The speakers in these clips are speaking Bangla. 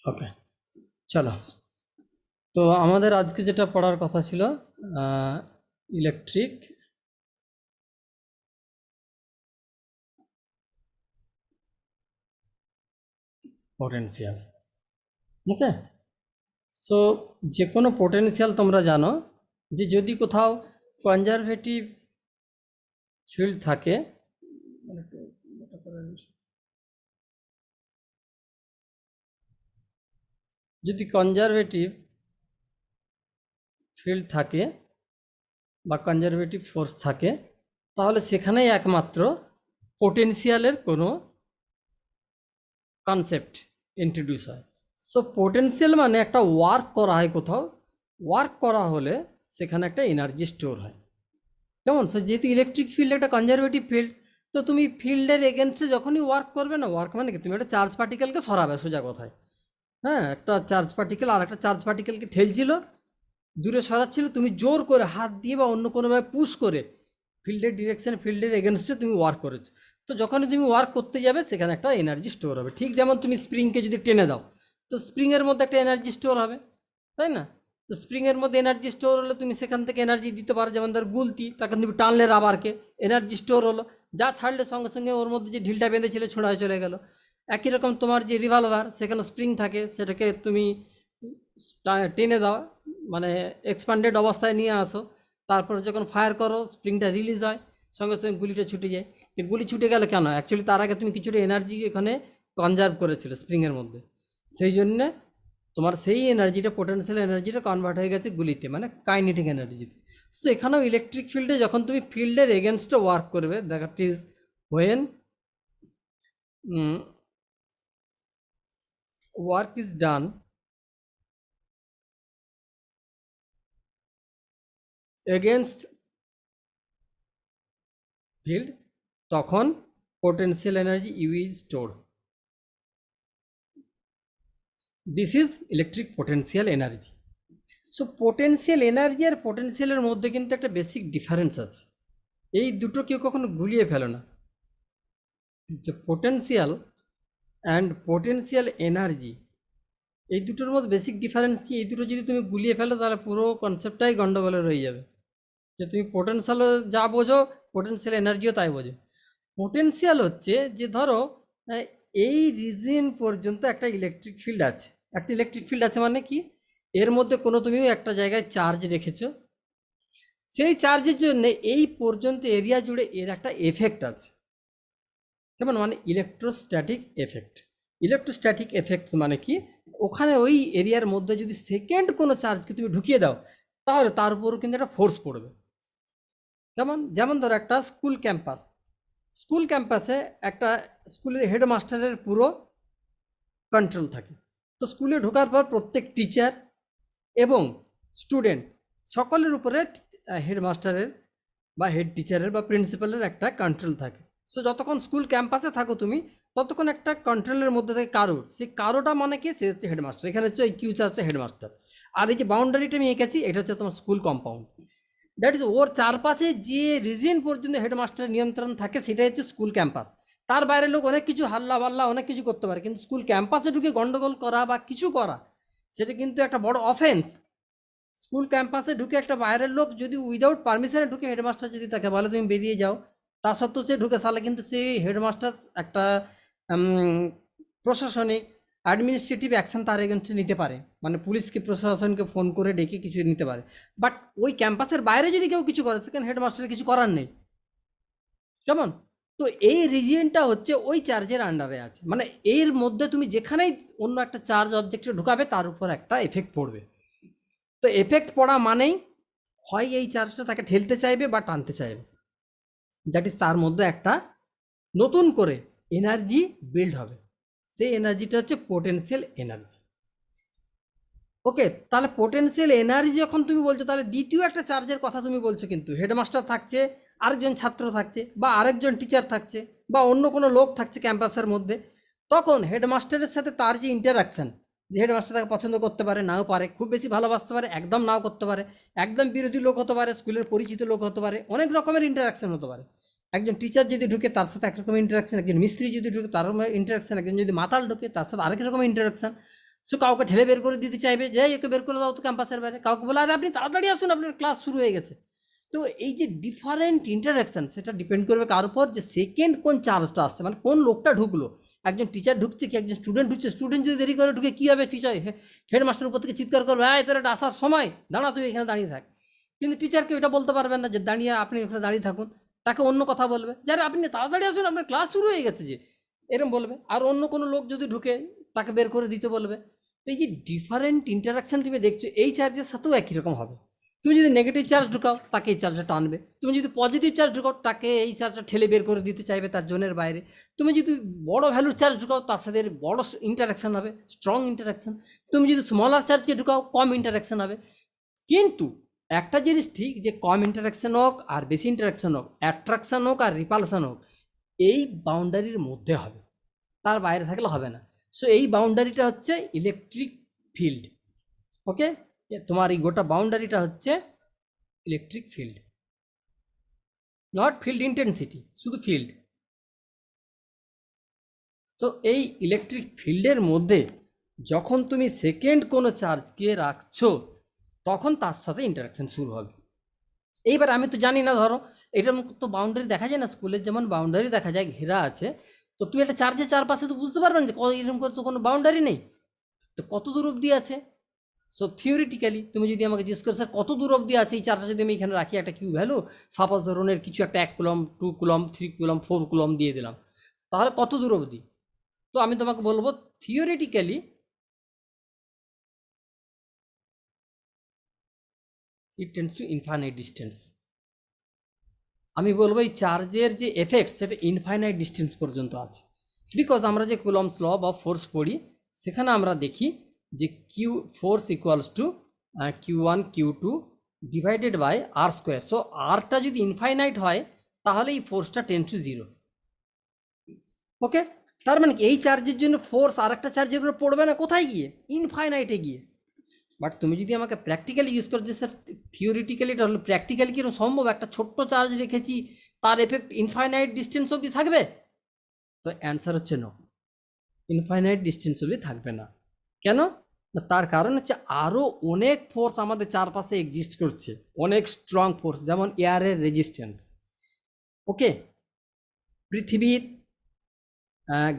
ওকে, চলো। তো আমাদের আজকে যেটা পড়ার কথা ছিল, ইলেকট্রিক পোটেনশিয়াল। ওকে, সো যে কোনো পোটেনশিয়াল তোমরা জানো যে যদি কোথাও কনজারভেটিভ ফিল্ড থাকে, যদি কনজারভেটিভ ফিল্ড থাকে বা কনজারভেটিভ ফোর্স থাকে, তাহলে সেখানেই একমাত্র পোটেনশিয়ালের কোনো কনসেপ্ট ইন্ট্রোডিউস হয়। সো পোটেনশিয়াল মানে একটা ওয়ার্ক করা হয় কোথাও, ওয়ার্ক করা হলে সেখানে একটা এনার্জি স্টোর হয়। কেমন? সো যেহেতু ইলেকট্রিক ফিল্ড একটা কনজারভেটিভ ফিল্ড, তো তুমি ফিল্ডের এগেনস্টে যখনই ওয়ার্ক করবে না, ওয়ার্ক মানে কি তুমি একটা চার্জ পার্টিকেলকে সরাবে সোজা কথায়। হ্যাঁ, একটা চার্জ পার্টিকেল আর একটা চার্জ পার্টিকেলকে ঠেলছিল, দূরে সরাচ্ছিল, তুমি জোর করে হাত দিয়ে বা অন্য কোনোভাবে পুশ করে ফিল্ডের ডিরেকশন, ফিল্ডের এগেনস্টে তুমি ওয়ার্ক করেছো। তো যখনই তুমি ওয়ার্ক করতে যাবে সেখানে একটা এনার্জি স্টোর হবে। ঠিক যেমন তুমি স্প্রিংকে যদি টেনে দাও, তো স্প্রিংয়ের মধ্যে একটা এনার্জি স্টোর হবে, তাই না? তো স্প্রিংয়ের মধ্যে এনার্জি স্টোর হলে তুমি সেখান থেকে এনার্জি দিতে পারো। যেমন ধর গুলতি, তাকে তুমি টানলে রাবারকে, এনার্জি স্টোর হলো, যা ছাড়লে সঙ্গে সঙ্গে ওর মধ্যে যে ঢিলটা বেঁধেছিলে ছোঁড়া হয়ে চলে গেল। একই রকম তোমার যে রিভলভার, সেখানে স্প্রিং থাকে, সেটাকে তুমি টেনে দাও, মানে এক্সপান্ডেড অবস্থায় নিয়ে আসো, তারপর যখন ফায়ার করো স্প্রিংটা রিলিজ হয়, সঙ্গে সঙ্গে গুলিটা ছুটে যায়। তো গুলি ছুটে গেলে কেন? অ্যাকচুয়ালি তার আগে তুমি কিছুটা এনার্জি এখানে কনজার্ভ করেছিলে স্প্রিংয়ের মধ্যে, সেই জন্যে তোমার সেই এনার্জিটা, পোটেনশিয়াল এনার্জিটা কনভার্ট হয়ে গেছে গুলিতে, মানে কাইনেটিক এনার্জিতে। সো এখানেও ইলেকট্রিক ফিল্ডে যখন তুমি ফিল্ডের এগেনস্টে ওয়ার্ক করবে, that is when work is done against field, তখন potential energy U is store. This is electric potential energy. So potential energy আর পোটেনশিয়ালের মধ্যে কিন্তু একটা বেসিক ডিফারেন্স আছে, এই দুটো কেউ কখনো গুলিয়ে ফেলো না। যে পোটেনশিয়াল অ্যান্ড পোটেনশিয়াল এনার্জি, এই দুটোর মধ্যে বেসিক ডিফারেন্স কি? এই দুটো যদি তুমি গুলিয়ে ফেলো তাহলে পুরো কনসেপ্টটাই গন্ডগোলে রয়ে যাবে। যে তুমি পোটেনশিয়ালও যা বোঝো, পোটেনশিয়াল এনার্জিও তাই বোঝো। পোটেনশিয়াল হচ্ছে যে ধরো এই রিজিয়ন পর্যন্ত একটা ইলেকট্রিক ফিল্ড আছে। একটা ইলেকট্রিক ফিল্ড আছে মানে কি? এর মধ্যে কোনো তুমি একটা জায়গায় চার্জ রেখেছো, সেই চার্জের জন্য এই পর্যন্ত এরিয়া জুড়ে এর একটা এফেক্ট আছে। যেমন মানে ইলেকট্রোস্ট্যাটিক এফেক্ট। ইলেকট্রোস্ট্যাটিক এফেক্ট মানে কি? ওখানে ওই এরিয়ার মধ্যে যদি সেকেন্ড কোনো চার্জকে তুমি ঢুকিয়ে দাও, তাহলে তার উপরও কিন্তু একটা ফোর্স পড়বে। যেমন যেমন ধরো একটা স্কুল ক্যাম্পাস, স্কুল ক্যাম্পাসে একটা স্কুলের হেডমাস্টারের পুরো কন্ট্রোল থাকে। তো স্কুলে ঢোকার পর প্রত্যেক টিচার এবং স্টুডেন্ট সকলের উপরে হেডমাস্টারের বা হেড টিচারের বা প্রিন্সিপালের একটা কন্ট্রোল থাকে। সো যতক্ষণ স্কুল ক্যাম্পাসে থাকো তুমি, ততক্ষণ একটা কন্ট্রোলের মধ্যে থাকে কারোর, সেই কারোটা মানে কি? সে হচ্ছে হেডমাস্টার। এখানে হচ্ছে এই কিউ চার্জটা হেডমাস্টার, আর এই যে বাউন্ডারিটা আমি এঁকেছি এটা হচ্ছে তোমার স্কুল কম্পাউন্ড। দ্যাট ইজ ওর চারপাশে যে রিজিয়ন পর্যন্ত হেডমাস্টারের নিয়ন্ত্রণ থাকে সেটাই হচ্ছে স্কুল ক্যাম্পাস। তার বাইরের লোক অনেক কিছু হাল্লা বাল্লা অনেক কিছু করতে পারে, কিন্তু স্কুল ক্যাম্পাসে ঢুকে গন্ডগোল করা বা কিছু করা, সেটা কিন্তু একটা বড় অফেন্স। স্কুল ক্যাম্পাসে ঢুকে একটা বাইরের লোক যদি উইদাউট পারমিশনে ঢুকে, হেডমাস্টার যদি তাকে বলে তুমি বেরিয়ে যাও, তা সত্ত্বেও সে ঢুকে, তাহলে কিন্তু সেই হেডমাস্টার একটা প্রশাসনিক অ্যাডমিনিস্ট্রেটিভ অ্যাকশন তার এগেনস্টে নিতে পারে, মানে পুলিশকে প্রশাসনকে ফোন করে ডেকে কিছু নিতে পারে। বাট ওই ক্যাম্পাসের বাইরে যদি কেউ কিছু করে, সেখানে হেডমাস্টারের কিছু করার নেই। কেমন? তো এই রিজিয়নটা হচ্ছে ওই চার্জের আন্ডারে আছে, মানে এর মধ্যে তুমি যেখানেই অন্য একটা চার্জ অবজেক্টে ঢুকাবে তার উপর একটা এফেক্ট পড়বে। তো এফেক্ট পড়া মানেই হয় এই চার্জটা তাকে ঠেলতে চাইবে বা টানতে চাইবে, দ্যাট ইজ তার মধ্যে একটা নতুন করে এনার্জি বিল্ড হবে। সেই এনার্জিটা হচ্ছে পোটেনশিয়াল এনার্জি। ওকে, তাহলে পোটেনশিয়াল এনার্জি যখন তুমি বলছো, তাহলে দ্বিতীয় একটা চার্জের কথা তুমি বলছো, কিন্তু হেডমাস্টার থাকছে, আরেকজন ছাত্র থাকছে, বা আরেকজন টিচার থাকছে, বা অন্য কোনো লোক থাকছে ক্যাম্পাসের মধ্যে। তখন হেডমাস্টারের সাথে তার যে ইন্টারাকশান, যে হেডমাস্টার তাকে পছন্দ করতে পারে, নাও পারে, খুব বেশি ভালোবাসতে পারে, একদম নাও করতে পারে, একদম বিরোধী লোক হতে পারে, স্কুলের পরিচিত লোক হতে পারে, অনেক রকমের ইন্টারাকশান হতে পারে। একজন টিচার যদি ঢুকে তার সাথে একরকম ইন্টারাকশান, একজন মিস্ত্রি যদি ঢুকে তার ইন্টারাকশান, একজন যদি মাতাল ঢুকে তার সাথে আরেক রকম ইন্টারাকশান। সো কাউকে ঠেলে বের করে দিতে চাইবে, যে একে বের করে দাও তো ক্যাম্পাসের বাইরে, কাউকে বলে আরে আপনি তাড়াতাড়ি আসুন, আপনার ক্লাস শুরু হয়ে গেছে। তো এই যে ডিফারেন্ট ইন্টারাকশন, সেটা ডিপেন্ড করবে কার উপর, যে সেকেন্ড কোন চার্জটা আসছে, মানে কোন লোকটা ঢুকলো, একজন টিচার ঢুকছে কি একজন স্টুডেন্ট ঢুকছে। স্টুডেন্ট যদি দেরি করে ঢুকে কী হবে, টিচার হেডমাস্টার উপর থেকে চিৎকার করবে, হ্যাঁ তোর এটা আসার সময়, দাঁড়া তুই এখানে দাঁড়িয়ে থাক। কিন্তু টিচারকে ওটা বলতে পারবেন না যে দাঁড়িয়ে আপনি ওখানে দাঁড়িয়ে থাকুন, তাকে অন্য কথা বলবে, যারা আপনি তাড়াতাড়ি আসুন আপনার ক্লাস শুরু হয়ে গেছে যে, এরম বলবে। আর অন্য কোনো লোক যদি ঢুকে তাকে বের করে দিতে বলবে। তো এই যে ডিফারেন্ট ইন্টারাকশন তুমি দেখছো, এই চার্জের সাথেও একই রকম হবে। তুমি যদি নেগেটিভ চার্জ ঢুকাও তাকে এই চার্জটা টানবে, তুমি যদি পজিটিভ চার্জ ঢুকাও তাকে এই চার্জটা ঠেলে বের করে দিতে চাইবে তার জোনের বাইরে। তুমি যদি বড় ভ্যালুর চার্জ ঢুকাও তার সাথে বড় ইন্টারাকশন হবে, স্ট্রং ইন্টারাকশন। তুমি যদি স্মলার চার্জকে ঢুকাও কম ইন্টারাকশন হবে। কিন্তু একটা জিনিস ঠিক, যে কম ইন্টারাকশন হোক আর বেশি ইন্টারাকশন হোক, অ্যাট্রাকশন হোক আর রিপালশন হোক, এই বাউন্ডারির মধ্যে হবে, তার বাইরে থাকলে হবে না। সো এই বাউন্ডারিটা হচ্ছে ইলেকট্রিক ফিল্ড। ওকে, তোমার এই গোটা বাউন্ডারিটা হচ্ছে electric field, not field intensity, শুধু ফিল্ড। তো এই ইলেকট্রিক ফিল্ডের মধ্যে যখন তুমি সেকেন্ড কোনো চার্জকে রাখছো, তখন তার সাথে ইন্টারাকশন শুরু হবে। এইবার আমি তো জানি না, ধরো এটার তো বাউন্ডারি দেখা যায় না, স্কুলের যেমন বাউন্ডারি দেখা যায় ঘেরা আছে, তো তুমি একটা চার্জের চারপাশে তো বুঝতে পারবেন যে এরকম করে তো কোনো বাউন্ডারি নেই, তো কত দূর অব্দি আছে। সো থিওরিটিক্যালি তুমি যদি আমাকে জিজ্ঞেস করো স্যার কত দূর অব্দি আছে এই চার্জটা, যদি আমি এখানে রাখি একটা কিউ ভ্যালু, সাপোজ ধরনের কিছু একটা 1 কুলম 2 কুলম 3 কুলম 4 কুলম দিয়ে দিলাম, তাহলে কত দূর অবধি? তো আমি তোমাকে বলবো theoretically it tends to infinite distance. আমি বলবো এই চার্জের যে এফেক্ট সেটা ইনফাইনাইট ডিস্টেন্স পর্যন্ত আছে। বিকজ আমরা যে কুলম্বস ল বা ফোর্স পড়ি, সেখানে আমরা দেখি যে Q force equals to Q1 Q2 divided by R square. So আরটা যদি ইনফাইনাইট হয় তাহলে এই ফোর্সটা টেন্ডস টু 0। ওকে, তার মানে কি এই চার্জের জন্য ফোর্স আর একটা চার্জের উপরে পড়বে না, কোথায় গিয়ে? ইনফাইনাইটে গিয়ে। বাট তুমি যদি আমাকে প্র্যাকটিক্যালি ইউজ করো যে স্যার থিওরিটিক্যালি এটা হলো, প্র্যাকটিক্যালি কিরকম সম্ভব, একটা ছোট্ট চার্জ রেখেছি তার এফেক্ট ইনফাইনাইট ডিস্টেন্স অবধি থাকবে? তো অ্যান্সার হচ্ছে নো, ইনফাইনাইট ডিস্টেন্স অবধি থাকবে না। কেন না, তার কারণ হচ্ছে আরও অনেক ফোর্স আমাদের চারপাশে এক্সিস্ট করছে, অনেক স্ট্রং ফোর্স, যেমন এয়ারের রেজিস্ট্যান্স। ওকে, পৃথিবীর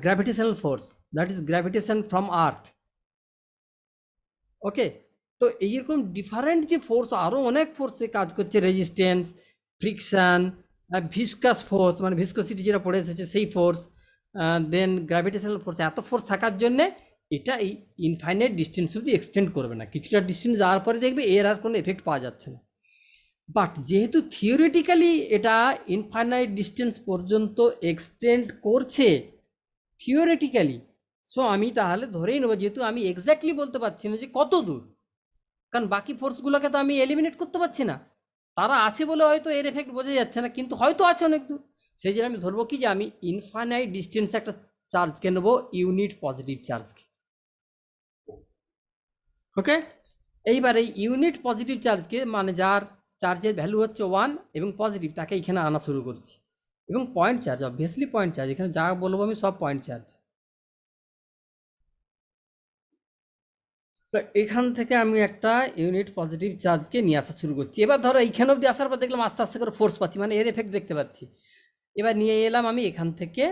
gravitational force, that is gravitation from earth. Okay, তো এইরকম ডিফারেন্ট যে ফোর্স, আরও অনেক ফোর্সে কাজ করছে, রেজিস্ট্যান্স, ফ্রিকশান, ভিসকাস ফোর্স মানে ভিসকোসিটি যেটা পড়ে এসেছে সেই ফোর্স, দেন গ্র্যাভিটেশনাল ফোর্স, এত ফোর্স থাকার জন্যে এটা এই ইনফাইনাইট ডিস্টেন্স অবধি এক্সটেন্ড করবে না। কিছুটা ডিস্টেন্স যাওয়ার পরে দেখবে এর আর কোনো এফেক্ট পাওয়া যাচ্ছে না। বাট যেহেতু থিওরিটিক্যালি এটা ইনফাইনাইট ডিস্টেন্স পর্যন্ত এক্সটেন্ড করছে থিওরিটিক্যালি, সো আমি তাহলে ধরেই নেবো, যেহেতু আমি এক্স্যাক্টলি বলতে পারছি না যে কত দূর, কারণ বাকি ফোর্সগুলোকে তো আমি এলিমিনেট করতে পারছি না, তারা আছে বলে হয়তো এর এফেক্ট বোঝা যাচ্ছে না, কিন্তু হয়তো আছে অনেক দূর। সেই জন্য আমি ধরবো কি যে আমি ইনফাইনাইট ডিস্টেন্সে একটা চার্জকে নেবো, ইউনিট পজিটিভ চার্জকে। ওকে, এইবার এই ইউনিট পজিটিভ চার্জকে, মানে যার চার্জের ভ্যালু হচ্ছে 1 এবং পজিটিভ, তাকে এখানে আনা শুরু করছি। এবং point charge, obviously point charge, এখানে যা বলবো আমি সব পয়েন্ট চার্জ। তো এখান থেকে আমি একটা ইউনিট পজিটিভ চার্জকে নিয়ে আসা শুরু করছি। এবার ধরো এইখানে অবধি আসার পর দেখলাম আস্তে আস্তে করে ফোর্স পাচ্ছি, মানে এর এফেক্ট দেখতে পাচ্ছি। এবার নিয়ে এলাম আমি এখান থেকে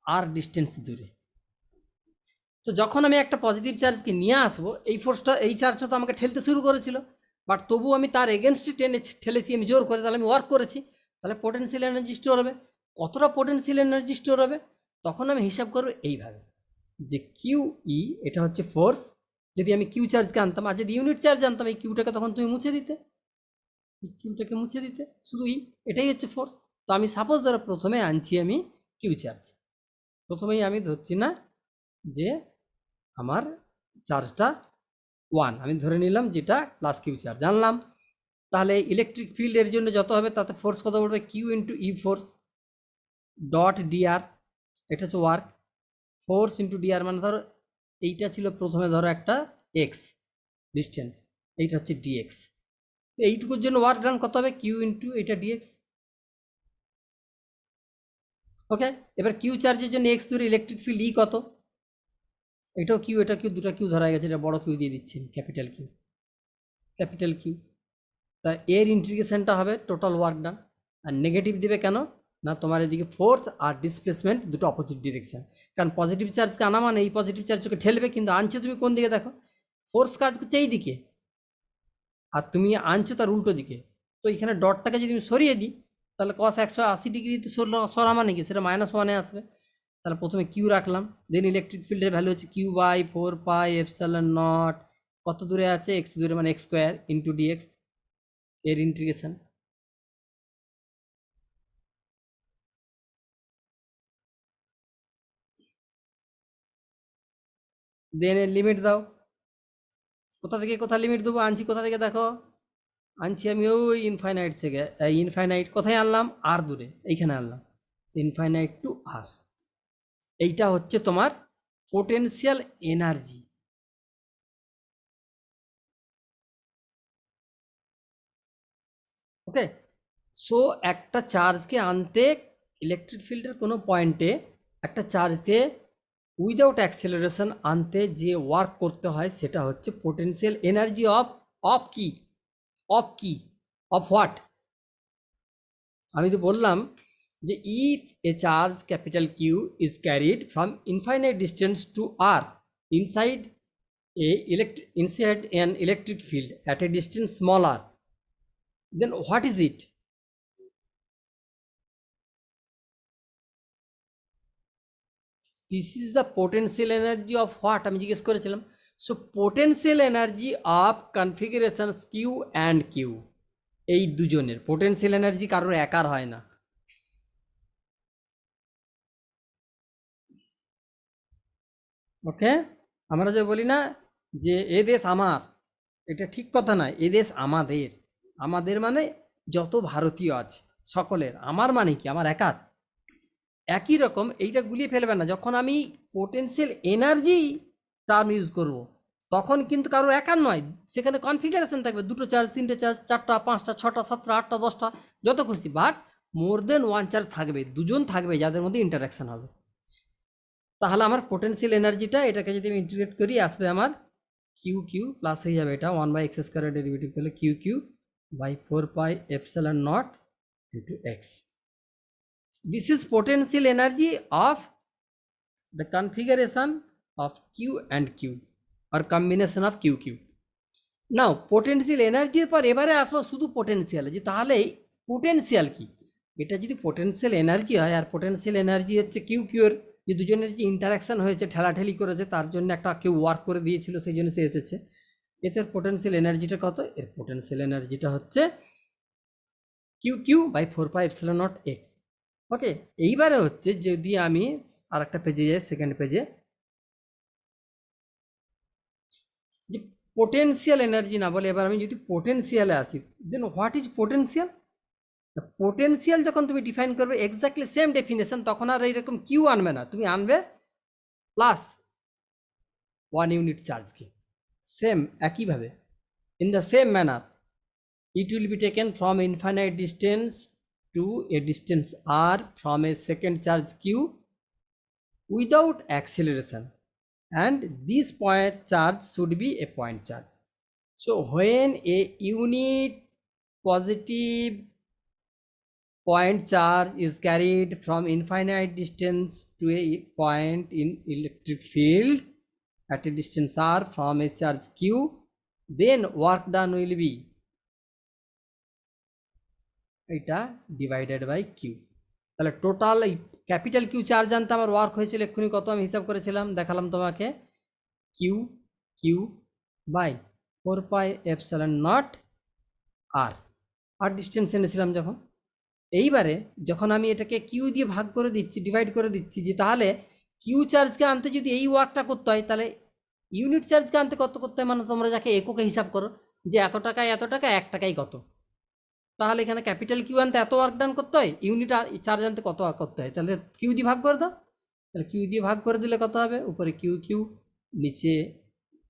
আর ডিস্টেন্স দূরে। তো যখন আমি একটা পজিটিভ চার্জকে নিয়ে আসবো, এই ফোর্সটা, এই চার্জটা তো আমাকে ঠেলতে শুরু করেছিল, বাট তবু আমি তার এগেনস্টে ঠেলেছি আমি জোর করে, তাহলে আমি ওয়ার্ক করেছি, তাহলে পোটেনশিয়াল এনার্জি স্টোর হবে। কতটা পোটেনশিয়াল এনার্জি স্টোর হবে তখন আমি হিসাব করবো এইভাবে, যে কিউ ই এটা হচ্ছে ফোর্স, যদি আমি কিউ চার্জকে আনতাম, আর যদি ইউনিট চার্জ আনতাম, এই কিউটাকে তখন তুমি মুছে দিতে, এই কিউটাকে মুছে দিতে, শুধু ই, এটাই হচ্ছে ফোর্স। তো আমি সাপোজ ধরো প্রথমে আনছি আমি কিউ চার্জ, প্রথমেই আমি ধরছি না যে আমার চার্জটা 1, আমি ধরে নিলাম যেটা প্লাস কিউ চার্জ জানলাম। তাহলে ইলেকট্রিক ফিল্ডের জন্য যত হবে তাতে ফোর্স কত পড়বে, কিউ ইন্টু ই ফোর্স ডট ডিআর, এটা হচ্ছে ওয়ার্ক। ফোর্স ইন্টু ডিআর মানে ধরো এইটা ছিল প্রথমে ধরো একটা এক্স ডিস্টেন্স, এইটা হচ্ছে ডিএক্স, তো এইটুকুর জন্য ওয়ার্ক ডান কত হবে, কিউ ইন্টু এটা ডিএক্স। ওকে, এবার কিউ চার্জের জন্য এক্স দূরে ইলেকট্রিক ফিল্ড ই কত, এটাও কিউ, এটা কিউ, দুটো কিউ ধরা গেছে, এটা বড় কিউ দিয়ে দিচ্ছি, ক্যাপিটাল কিউ, ক্যাপিটাল কিউ। তা এর ইন্টিগ্রেশনটা হবে টোটাল ওয়ার্ক ডান। আর নেগেটিভ দিবে কেন না, তোমার এদিকে ফোর্স আর ডিসপ্লেসমেন্ট দুটো অপোজিট ডিরেকশন। কারণ পজিটিভ চার্জকে আনা মানে এই পজিটিভ চার্জকে ঠেলবে, কিন্তু আনছো তুমি কোন দিকে দেখো, ফোর্স কাজ করছে এই দিকে, আর তুমি আনছো তার উল্টো দিকে। তো এখানে ডটটাকে যদি আমি সরিয়ে দিই, তাহলে কস 180 ডিগ্রিতে সরা মানে কি, সেটা -1-এ আসবে। তাহলে প্রথমে কিউ রাখলাম, দেন ইলেকট্রিক ফিল্ডের ভ্যালু হচ্ছে Q/4πε0, কত দূরে আছে, এক্স দূরে, মানে x² ইন্টু ডিএক্স, এর ইন্টিগ্রেশন। দেন এর লিমিট দাও, কোথা থেকে কোথা লিমিট দেবো, আনছি কোথা থেকে দেখো, আনছি আমি ওই ইনফাইনাইট থেকে। ইনফাইনাইট কোথায় আনলাম, আর দূরে, এইখানে আনলাম, ইনফাইনাইট টু আর। এইটা হচ্ছে তোমার পোটেনশিয়াল এনার্জি। ওকে, সো একটা চার্জকে আনতে, ইলেকট্রিক ফিল্ডের কোনো পয়েন্টে একটা চার্জকে উইদাউট অ্যাক্সেলারেশন আনতে যে ওয়ার্ক করতে হয়, সেটা হচ্ছে পোটেনশিয়াল এনার্জি অফ অফ কি অফ কি অফ হোয়াট। আমি তো বললাম যে if a charge capital Q is carried from infinite distance to R inside inside an electric field at a distance small r, then what is it? This is the potential energy of what আমি জিজ্ঞেস করেছিলাম। So potential energy of configuration Q and Q, এই দুজনের পোটেনশিয়াল এনার্জি কারোর একার হয় না। ওকে, আমরা যে বলি না যে এ দেশ আমার, এটা ঠিক কথা নয়, এ দেশ আমাদের। আমাদের মানে যত ভারতীয় আছে সকলের, আমার মানে কি আমার একার। একই রকম এইটা গুলিয়ে ফেলবে না, যখন আমি পোটেনশিয়াল এনার্জি টার্ম ইউজ করব, তখন কিন্তু কারোর একার নয়, সেখানে কনফিগারেশন থাকবে, দুটো চার্জ, তিনটে চার্জ, চারটা, পাঁচটা, ছটা, সাতটা, আটটা, 10টা, যত খুশি, but more than one charge থাকবে, দুজন থাকবে যাদের মধ্যে ইন্টারাকশন হবে। তাহলে আমার পোটেনশিয়াল এনার্জিটা, এটাকে যদি আমি ইন্টিগ্রেট করি, আসবে আমার কিউ কিউ প্লাস হয়ে যাবে এটা 1/x² ডেরিভেটিভ করলে q q by 4πε0 into x. This is potential energy of the configuration of Q and Q or combination of Q Q. Now potential এনার্জির পর এবারে আসবো শুধু পোটেনশিয়াল, যে তাহলে পোটেনশিয়াল কি। এটা যদি পোটেনশিয়াল এনার্জি হয়, আর পোটেনশিয়াল এনার্জি হচ্ছে কিউ কিউর, যে দুজনের যে ইন্টারাকশন হয়েছে, ঠেলাঠেলি করেছে, তার জন্য একটা কেউ ওয়ার্ক করে দিয়েছিল, সেই জন্য সে এসেছে, এতে পোটেনশিয়াল এনার্জিটা কত, এর পোটেনশিয়াল এনার্জিটা হচ্ছে কিউ কিউ বাই 4πε0 এক্স। ওকে, এইবারে হচ্ছে যদি আমি আর একটা পেজে যাই, সেকেন্ড পেজে, যে পোটেনশিয়াল এনার্জি না বলে এবার আমি যদি পোটেনশিয়ালে আসি, দেন হোয়াট ইজ পোটেনশিয়াল। পোটেনশিয়াল যখন তুমি ডিফাইন করবে এক্স্যাক্টলি সেম ডেফিনেশন, তখন আর এইরকম কিউ আনবে না, তুমি আনবে প্লাস 1 ইউনিট চার্জকে, সেম একইভাবে, in the same manner it will be taken from infinite distance to a distance r from a second charge q without acceleration, and this point charge should be a point charge. So when a unit positive point charge is carried from infinite distance to a point in electric field at a distance r from a charge q, then work done will be এটা ডিভাইডেড বাই কিউ। তাহলে টোটাল এই ক্যাপিটাল কিউ চার্জ আনতে আমার ওয়ার্ক হয়েছিল এক্ষুনি কত, আমি হিসাব করেছিলাম, দেখালাম তোমাকে, q q by 4πε0 r, r distance এনেছিলাম যখন। এইবারে যখন আমি এটাকে কিউ দিয়ে ভাগ করে দিচ্ছি, ডিভাইড করে দিচ্ছি, যে তাহলে কিউ চার্জকে আনতে যদি এই ওয়ার্কটা করতে হয়, তাহলে ইউনিট চার্জকে আনতে কত করতে হয়, মানে তোমরা যাকে এককে হিসাব করো, যে এত টাকায় এত টাকা, 1 টাকায় কত, তাহলে এখানে ক্যাপিটাল কিউ আনতে এত ওয়ার্ক ডান করতে হয়, ইউনিট চার্জ আনতে কত ওয়ার্ক করতে হয়, তাহলে কিউ দিয়ে ভাগ করে দাও। তাহলে কিউ দিয়ে ভাগ করে দিলে কত হবে, উপরে কিউ কিউ, নিচে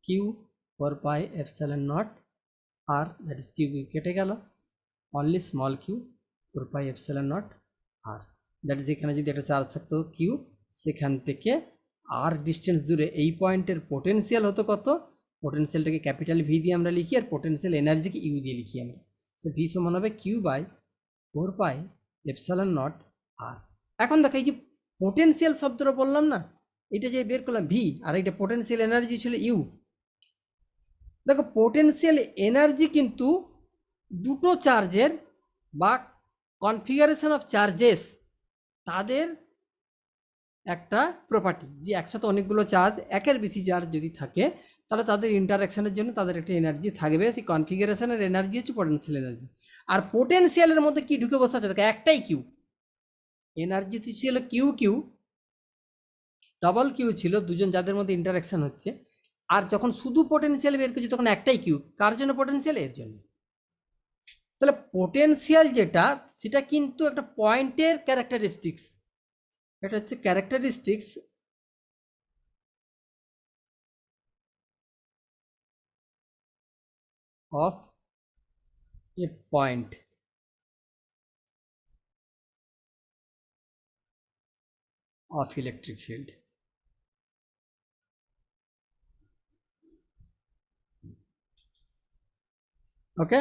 q 4πε0 r, that is q q কেটে গেল, only small q 4πε0 r, that is এখানে যদি একটা চার্জ থাকতো কিউ, সেখান থেকে আর ডিস্টেন্স দূরে এই পয়েন্টের পোটেনশিয়াল হতো কত, পোটেনশিয়ালটাকে ক্যাপিটাল ভি দিয়ে আমরা লিখি আর পোটেনশিয়াল এনার্জিকে ইউ দিয়ে লিখি আমরা। সো ভি সমান হবে q by 4 pi epsilon naught r. এখন দেখো এই যে পোটেনশিয়াল শব্দটা বললাম না, এটা যে বের করলাম ভি, আর এটা পোটেনশিয়াল এনার্জি ছিল ইউ। দেখো পোটেনশিয়াল এনার্জি কিন্তু দুটো চার্জের বা কনফিগারেশন অফ চার্জেস তাদের একটা প্রপার্টি, যে একসাথে অনেকগুলো চার্জ একের বেশি চার্জ যদি থাকে তাহলে তাদের ইন্টারাকশনের জন্য তাদের একটা এনার্জি থাকবে, সেই কনফিগারেশনের এনার্জি হচ্ছে পোটেনশিয়াল এনার্জি। আর পোটেনশিয়ালের মধ্যে কি ঢুকে বসে আছে, দেখো একটাই কিউ, এনার্জি ছিল কিউ কিউ, ডবল কিউ ছিল দুজন যাদের মধ্যে ইন্টারাকশন হচ্ছে। আর যখন শুধু পোটেনশিয়াল বের করছি তখন একটাই কিউ, কার জন্য, পোটেনশিয়াল এর জন্য। তাহলে পোটেনশিয়াল যেটা সেটা কিন্তু একটা পয়েন্টের ক্যারেক্টারিস্টিক্স, এটা হচ্ছে characteristics of a point of electric field. Okay,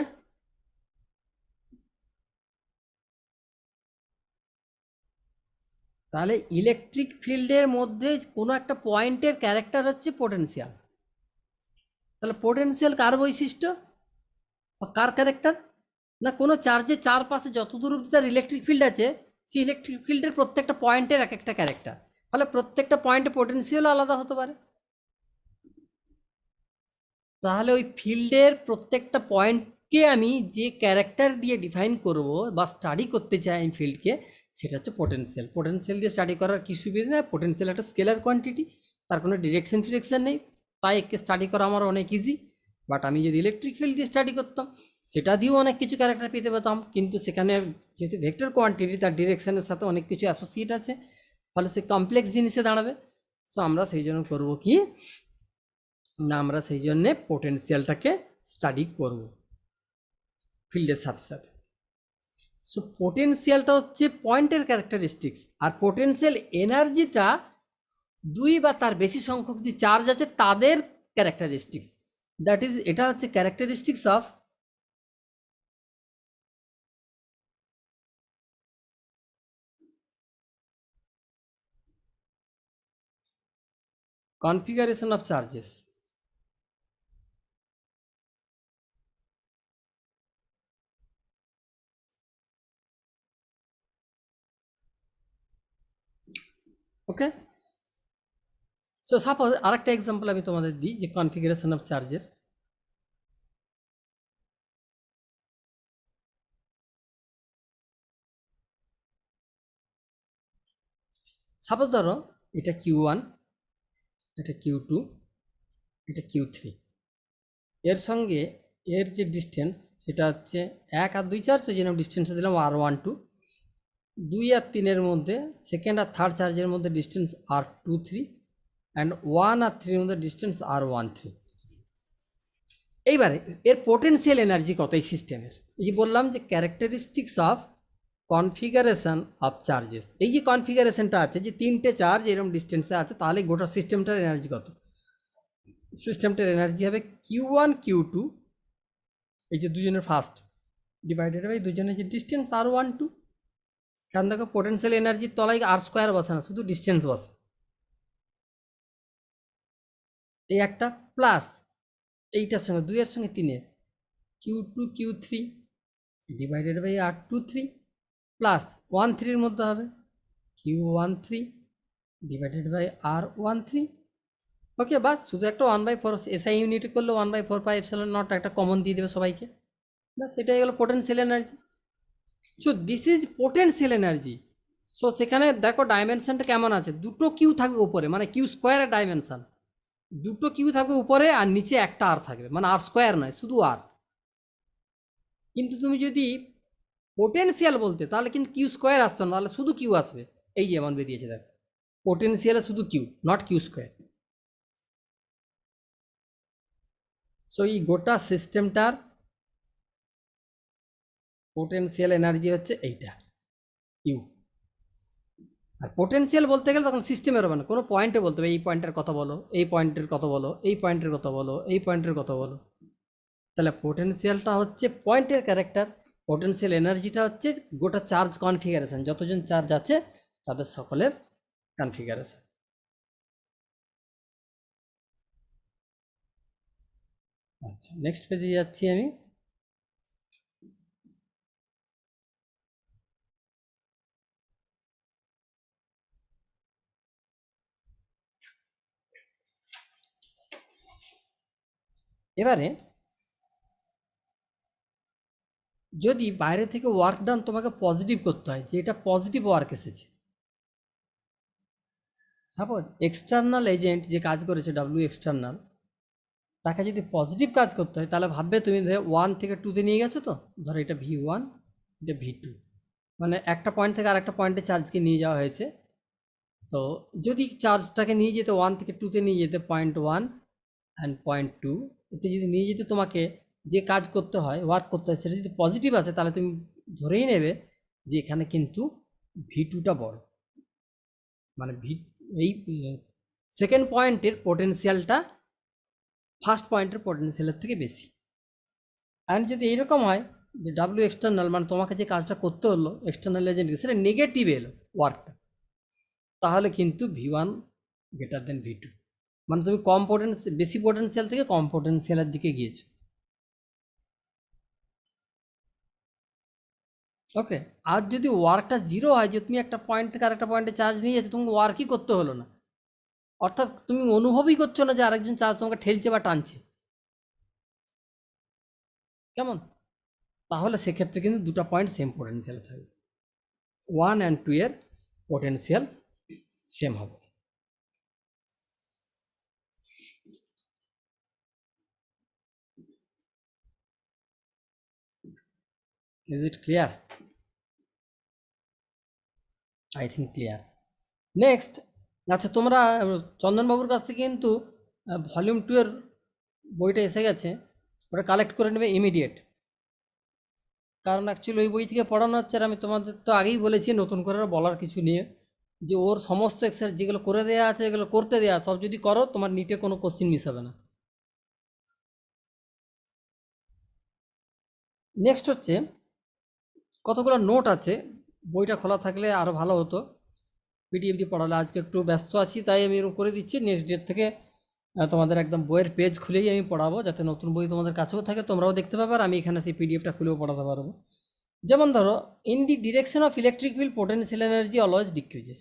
তাহলে ইলেকট্রিক ফিল্ডের মধ্যে কোনো একটা পয়েন্টের ক্যারেক্টার হচ্ছে পোটেনশিয়াল। তাহলে পোটেনশিয়াল কার বৈশিষ্ট্য বা কার ক্যারেক্টার, না কোনো চার্জের চারপাশে যত দূর অব্দি তার ইলেকট্রিক ফিল্ড আছে সেই ইলেকট্রিক ফিল্ডের প্রত্যেকটা পয়েন্টের এক একটা ক্যারেক্টার, ফলে প্রত্যেকটা পয়েন্টে পোটেনশিয়াল আলাদা হতে পারে। তাহলে ওই ফিল্ডের প্রত্যেকটা পয়েন্টকে আমি যে ক্যারেক্টার দিয়ে ডিফাইন করব বা স্টাডি করতে চাই আমি ফিল্ডকে, সেটা হচ্ছে পোটেনশিয়াল। পোটেনশিয়াল দিয়ে স্টাডি করার কি সুবিধা, না পোটেনশিয়াল একটা স্কেলার কোয়ান্টিটি, তার কোনো ডিরেকশন ফিরেকশন নেই, তাই একে স্টাডি করা আমার অনেক ইজি। বাট আমি যদি ইলেকট্রিক ফিল্ড দিয়ে স্টাডি করতাম সেটা দিয়েও অনেক কিছু ক্যারেক্টার পেতে পেতাম, কিন্তু সেখানে যেহেতু ভেক্টর কোয়ান্টিটি তার ডিরেকশনের সাথে অনেক কিছু অ্যাসোসিয়েট আছে, ফলে সে কমপ্লেক্স জিনিসে দাঁড়াবে। সো আমরা সেই জন্য করবো কি না, আমরা সেই জন্যে পোটেনশিয়ালটাকে স্টাডি করব ফিল্ডের সাথে সাথে। সো পোটেনশিয়ালটা হচ্ছে পয়েন্টের ক্যারেক্টারিস্টিক্স, আর পোটেনশিয়াল এনার্জিটা দুই বা তার বেশি সংখ্যক যে চার্জ আছে তাদের ক্যারেক্টারিস্টিক্স, দ্যাট ইজ এটা হচ্ছে characteristics of configuration of charges. Okay, so suppose আরেকটা এক্সাম্পল আমি তোমাদের দিই যে কনফিগারেশন অফ চার্জের। সাপোজ ধরো এটা Q1, এটা Q2, এটা Q3, এর সঙ্গে এর যে ডিস্টেন্স সেটা হচ্ছে 1 আর 2 চার্জ, ওই জন্য ডিস্টেন্সে দিলাম R12। 2 আর 3-এর মধ্যে সেকেন্ড আর থার্ড চার্জের মধ্যে ডিস্টেন্স R23, অ্যান্ড 1 আর 3-এর মধ্যে ডিস্টেন্স R13। এইবারে এর পোটেনশিয়াল এনার্জি কত এই সিস্টেমের, এই যে বললাম যে characteristics of configuration of charges, এই যে কনফিগারেশনটা আছে যে 3টে চার্জ এরকম ডিস্টেন্সে আছে, তাহলে গোটা সিস্টেমটার এনার্জি কত, সিস্টেমটার এনার্জি হবে Q1 Q2, এই যে দুজনের ফার্স্ট ডিভাইডেড বাই দুজনের যে ডিস্টেন্স R12। কারণ দেখো পোটেনশিয়াল এনার্জির তলায় R² বসে না, শুধু ডিস্টেন্স বসে, এই একটা প্লাস এইটার সঙ্গে 2-এর সঙ্গে 3-এর Q2 Q3 divided by R23 plus 1-3-এর মধ্যে হবে Q13 ডিভাইডেড বাই R13। ওকে, বাস শুধু একটা 1/4 এসআই ইউনিট করলে 1/4 পাই এপসাইলন নট একটা কমন দিয়ে দেবে সবাইকে, বাস এটাই হলো potential energy. So this is potential energy. So সেখানে দেখো ডাইমেনশনটা কেমন আছে, দুটো কিউ থাকবে উপরে, মানে Q² ডাইমেনশন, দুটো কিউ থাকবে উপরে আর নিচে একটা আর থাকবে, মানে R² নয়, শুধু আর। কিন্তু তুমি যদি পোটেনশিয়াল বলতে তাহলে কিন্তু Q² আসতো না, তাহলে শুধু কিউ আসবে, এই যে এমন বেরিয়েছে দেখো, পোটেনশিয়ালে শুধু কিউ, নট Q²। সো এই গোটা সিস্টেমটার পোটেনশিয়াল এনার্জি হচ্ছে এইটা ইউ, আর পোটেনশিয়াল বলতে গেলে তখন সিস্টেমের হবে না, কোনো পয়েন্টে বলতে হবে এই পয়েন্টের কথা বলো, এই পয়েন্টের কথা বলো, এই পয়েন্টের কথা বলো, এই পয়েন্টের কথা বলো। তাহলে পোটেনশিয়ালটা হচ্ছে পয়েন্টের ক্যারেক্টার, পোটেনশিয়াল এনার্জিটা হচ্ছে গোটা চার্জ কনফিগারেশন, যতজন চার্জ আছে তাদের সকলের কনফিগারেশন। আচ্ছা, নেক্সট পেজে যাচ্ছি আমি। এবারে যদি বাইরে থেকে ওয়ার্ক ডান তোমাকে পজিটিভ করতে হয়, যে এটা পজিটিভ ওয়ার্ক এসেছে, সাপোজ এক্সটার্নাল এজেন্ট যে কাজ করেছে ডাব্লিউ এক্সটার্নাল, তাকে যদি পজিটিভ কাজ করতে হয় তাহলে ভাববে তুমি 1 থেকে 2-তে নিয়ে গেছো, তো ধরো এটা V1, এটা V2, মানে একটা পয়েন্ট থেকে আরেকটা পয়েন্টে চার্জকে নিয়ে যাওয়া হয়েছে। তো যদি চার্জটাকে নিয়ে যেতে 1 থেকে 2-তে নিয়ে যেতে 0.1 অ্যান্ড 0.2, এতে যদি নিয়ে যেতে তোমাকে যে কাজ করতে হয়, ওয়ার্ক করতে হয়, সেটা যদি পজিটিভ আছে তাহলে তুমি ধরেই নেবে যে এখানে কিন্তু V2টা বড়, মানে এই সেকেন্ড পয়েন্টের পোটেনশিয়ালটা ফার্স্ট পয়েন্টের পোটেনশিয়ালের থেকে বেশি। অ্যান্ড যদি এইরকম হয় যে ডাব্লিউ এক্সটার্নাল, মানে তোমাকে যে কাজটা করতে হলো এক্সটার্নাল এজেন্টকে, সেটা নেগেটিভ এলো ওয়ার্কটা, তাহলে কিন্তু V1 গ্রেটার দেন V2, মানে তুমি কম পোটেনশিয়াল, বেশি পোটেনশিয়াল থেকে কম পোটেনশিয়ালের দিকে গিয়েছো। ওকে, আর যদি ওয়ার্কটা জিরো হয়, যে তুমি একটা পয়েন্ট থেকে আরেকটা পয়েন্টে চার্জ নিয়ে যাচ্ছ, তোমাকে ওয়ার্কই করতে হলো না, অর্থাৎ তুমি অনুভবই করছো না যে আরেকজন চার্জ তোমাকে ঠেলছে বা টানছে, কেমন? তাহলে সেক্ষেত্রে কিন্তু দুটো পয়েন্ট সেম পোটেনশিয়াল থাকবে, 1 অ্যান্ড 2 এর পোটেনশিয়াল সেম হবে। Is it clear? I think clear. Next, আচ্ছা তোমরা চন্দনবাবুর কাছ থেকে কিন্তু ভলিউম 2 এর বইটা এসে গেছে, ওটা কালেক্ট করে নেবে ইমিডিয়েট, কারণ অ্যাকচুয়ালি ওই বই থেকে পড়ানো হচ্ছে। আর আমি তোমাদের তো আগেই বলেছি, নতুন করে বলার কিছু নিয়ে, যে ওর সমস্ত এক্সারসাইজ যেগুলো করে দেওয়া আছে, এগুলো করতে দেওয়া, সব যদি করো তোমার নিটে কোনো কোশ্চিন মিস হবে না। নেক্সট হচ্ছে কতগুলো নোট আছে, বইটা খোলা থাকলে আরও ভালো হতো, পিডিএফ দিয়ে পড়ালে। আজকে একটু ব্যস্ত আছি তাই আমি এরকম করে দিচ্ছি, নেক্সট ডেট থেকে তোমাদের একদম বইয়ের পেজ খুলেই আমি পড়াবো, যাতে নতুন বই তোমাদের কাছেও থাকে, তোমরাও দেখতে পাবে, আর আমি এখানে সেই পিডিএফটা খুলেও পড়াতে পারবো। যেমন ধরো, in the direction of electric field potential energy always decreases.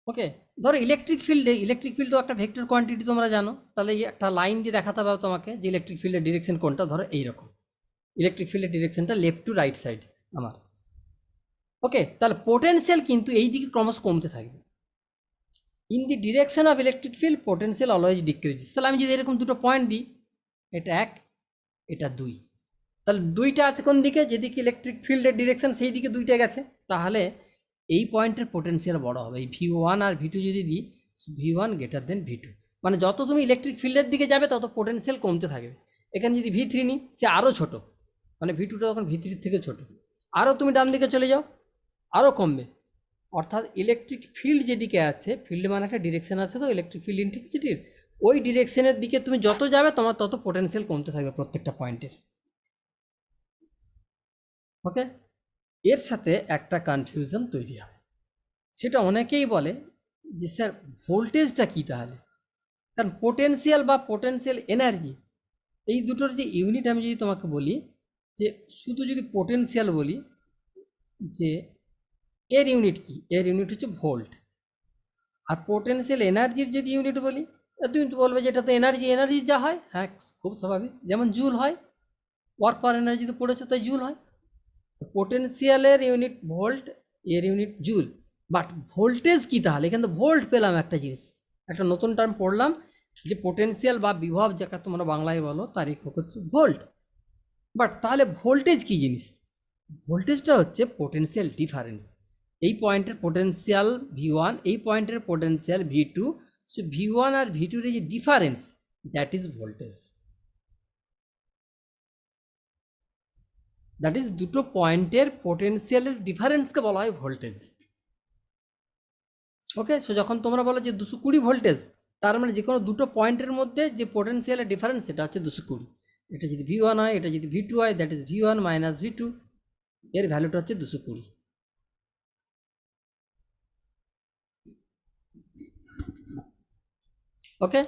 Okay, ধরো ইলেকট্রিক ফিল্ড তো একটা ভেক্টর কোয়ান্টিটি, তোমরা জানো, তাহলে এই একটা লাইন দিয়ে দেখাতে হবে তোমাকে যে ইলেকট্রিক ফিল্ডের ডিরেকশন কোনটা। ধরো এইরকম ইলেকট্রিক ফিল্ডের ডিরেকশনটা লেফট টু রাইট সাইড আমার। ওকে, তাহলে পোটেনশিয়াল কিন্তু এই দিকে ক্রমশ কমতে থাকবে। In the direction of electric field potential always decreases. তাহলে আমি যদি এরকম দুটো পয়েন্ট দিই, এটা 1, এটা 2, তাহলে দুইটা আছে কোন দিকে, যেদিকে ইলেকট্রিক ফিল্ডের ডিরেকশন সেই দিকে দুইটা গেছে, তাহলে এই পয়েন্টের পোটেনশিয়াল বড় হবে। এই V1 আর V2 যদি দিই, V1 গ্রেটার দেন V2, মানে যত তুমি ইলেকট্রিক ফিল্ডের দিকে যাবে তত পোটেনশিয়াল কমতে থাকবে। এখানে যদি V3 নিই, সে আরও ছোট, মানে V2টা তখন V3 থেকে ছোট। আরও তুমি ডান দিকে চলে যাও, আরও কমবে। অর্থাৎ ইলেকট্রিক ফিল্ড যেদিকে আছে, ফিল্ড মানে একটা ডিরেকশন আছে, তো ইলেকট্রিক ফিল্ড ইন্টেন্সিটির ওই ডিরেকশনের দিকে তুমি যত যাবে তোমার তত পোটেনশিয়াল কমতে থাকবে প্রত্যেকটা পয়েন্টের। ওকে, এর সাথে একটা কনফিউশন তৈরি হয়, সেটা অনেকেই বলে যে স্যার ভোল্টেজটা কী তাহলে, কারণ পোটেনশিয়াল বা পোটেনশিয়াল এনার্জি এই দুটোর যে ইউনিট, আমি যদি তোমাকে বলি যে শুধু যদি পোটেনশিয়াল বলি, যে এর ইউনিট কি, এর ইউনিট হচ্ছে ভোল্ট। আর পোটেনশিয়াল এনার্জির যদি ইউনিট বলি, তুমি তো বলবে যে এটা তো এনার্জি যা হয়, হ্যাঁ খুব স্বাভাবিক, যেমন জুল হয়, ওয়ার্ক পার এনার্জিতে পড়েছো তাই জুল হয়। পোটেনশিয়ালের ইউনিট ভোল্ট, এর ইউনিট জুল। বাট ভোল্টেজ কি তাহলে, এখানে তো ভোল্ট পেলাম একটা জিনিস, একটা নতুন টার্ম পড়লাম, যে পোটেনশিয়াল বা বিভব যেটা তোমরা বাংলায় বলো তার একক হচ্ছে ভোল্ট। বাট তাহলে ভোল্টেজ কি জিনিস? ভোল্টেজটা হচ্ছে পোটেনশিয়াল ডিফারেন্স। এই পয়েন্টের পোটেনশিয়াল V1, এই পয়েন্টের পোটেনশিয়াল V2, সো V1 আর V2 এর যে difference, that is voltage. That is দুটো পয়েন্টের পোটেনশিয়ালের ডিফারেন্সকে বলা হয় ভোল্টেজ। ওকে, সো যখন তোমরা বলো যে 220 ভোল্টেজ, তার মানে যে কোনো দুটো পয়েন্টের মধ্যে যে পোটেনশিয়ালের ডিফারেন্স সেটা হচ্ছে 220। এটা যদি V1 হয়, এটা যদি V2 হয়, that is V1 minus V2, এর ভ্যালুটা হচ্ছে 220। ওকে,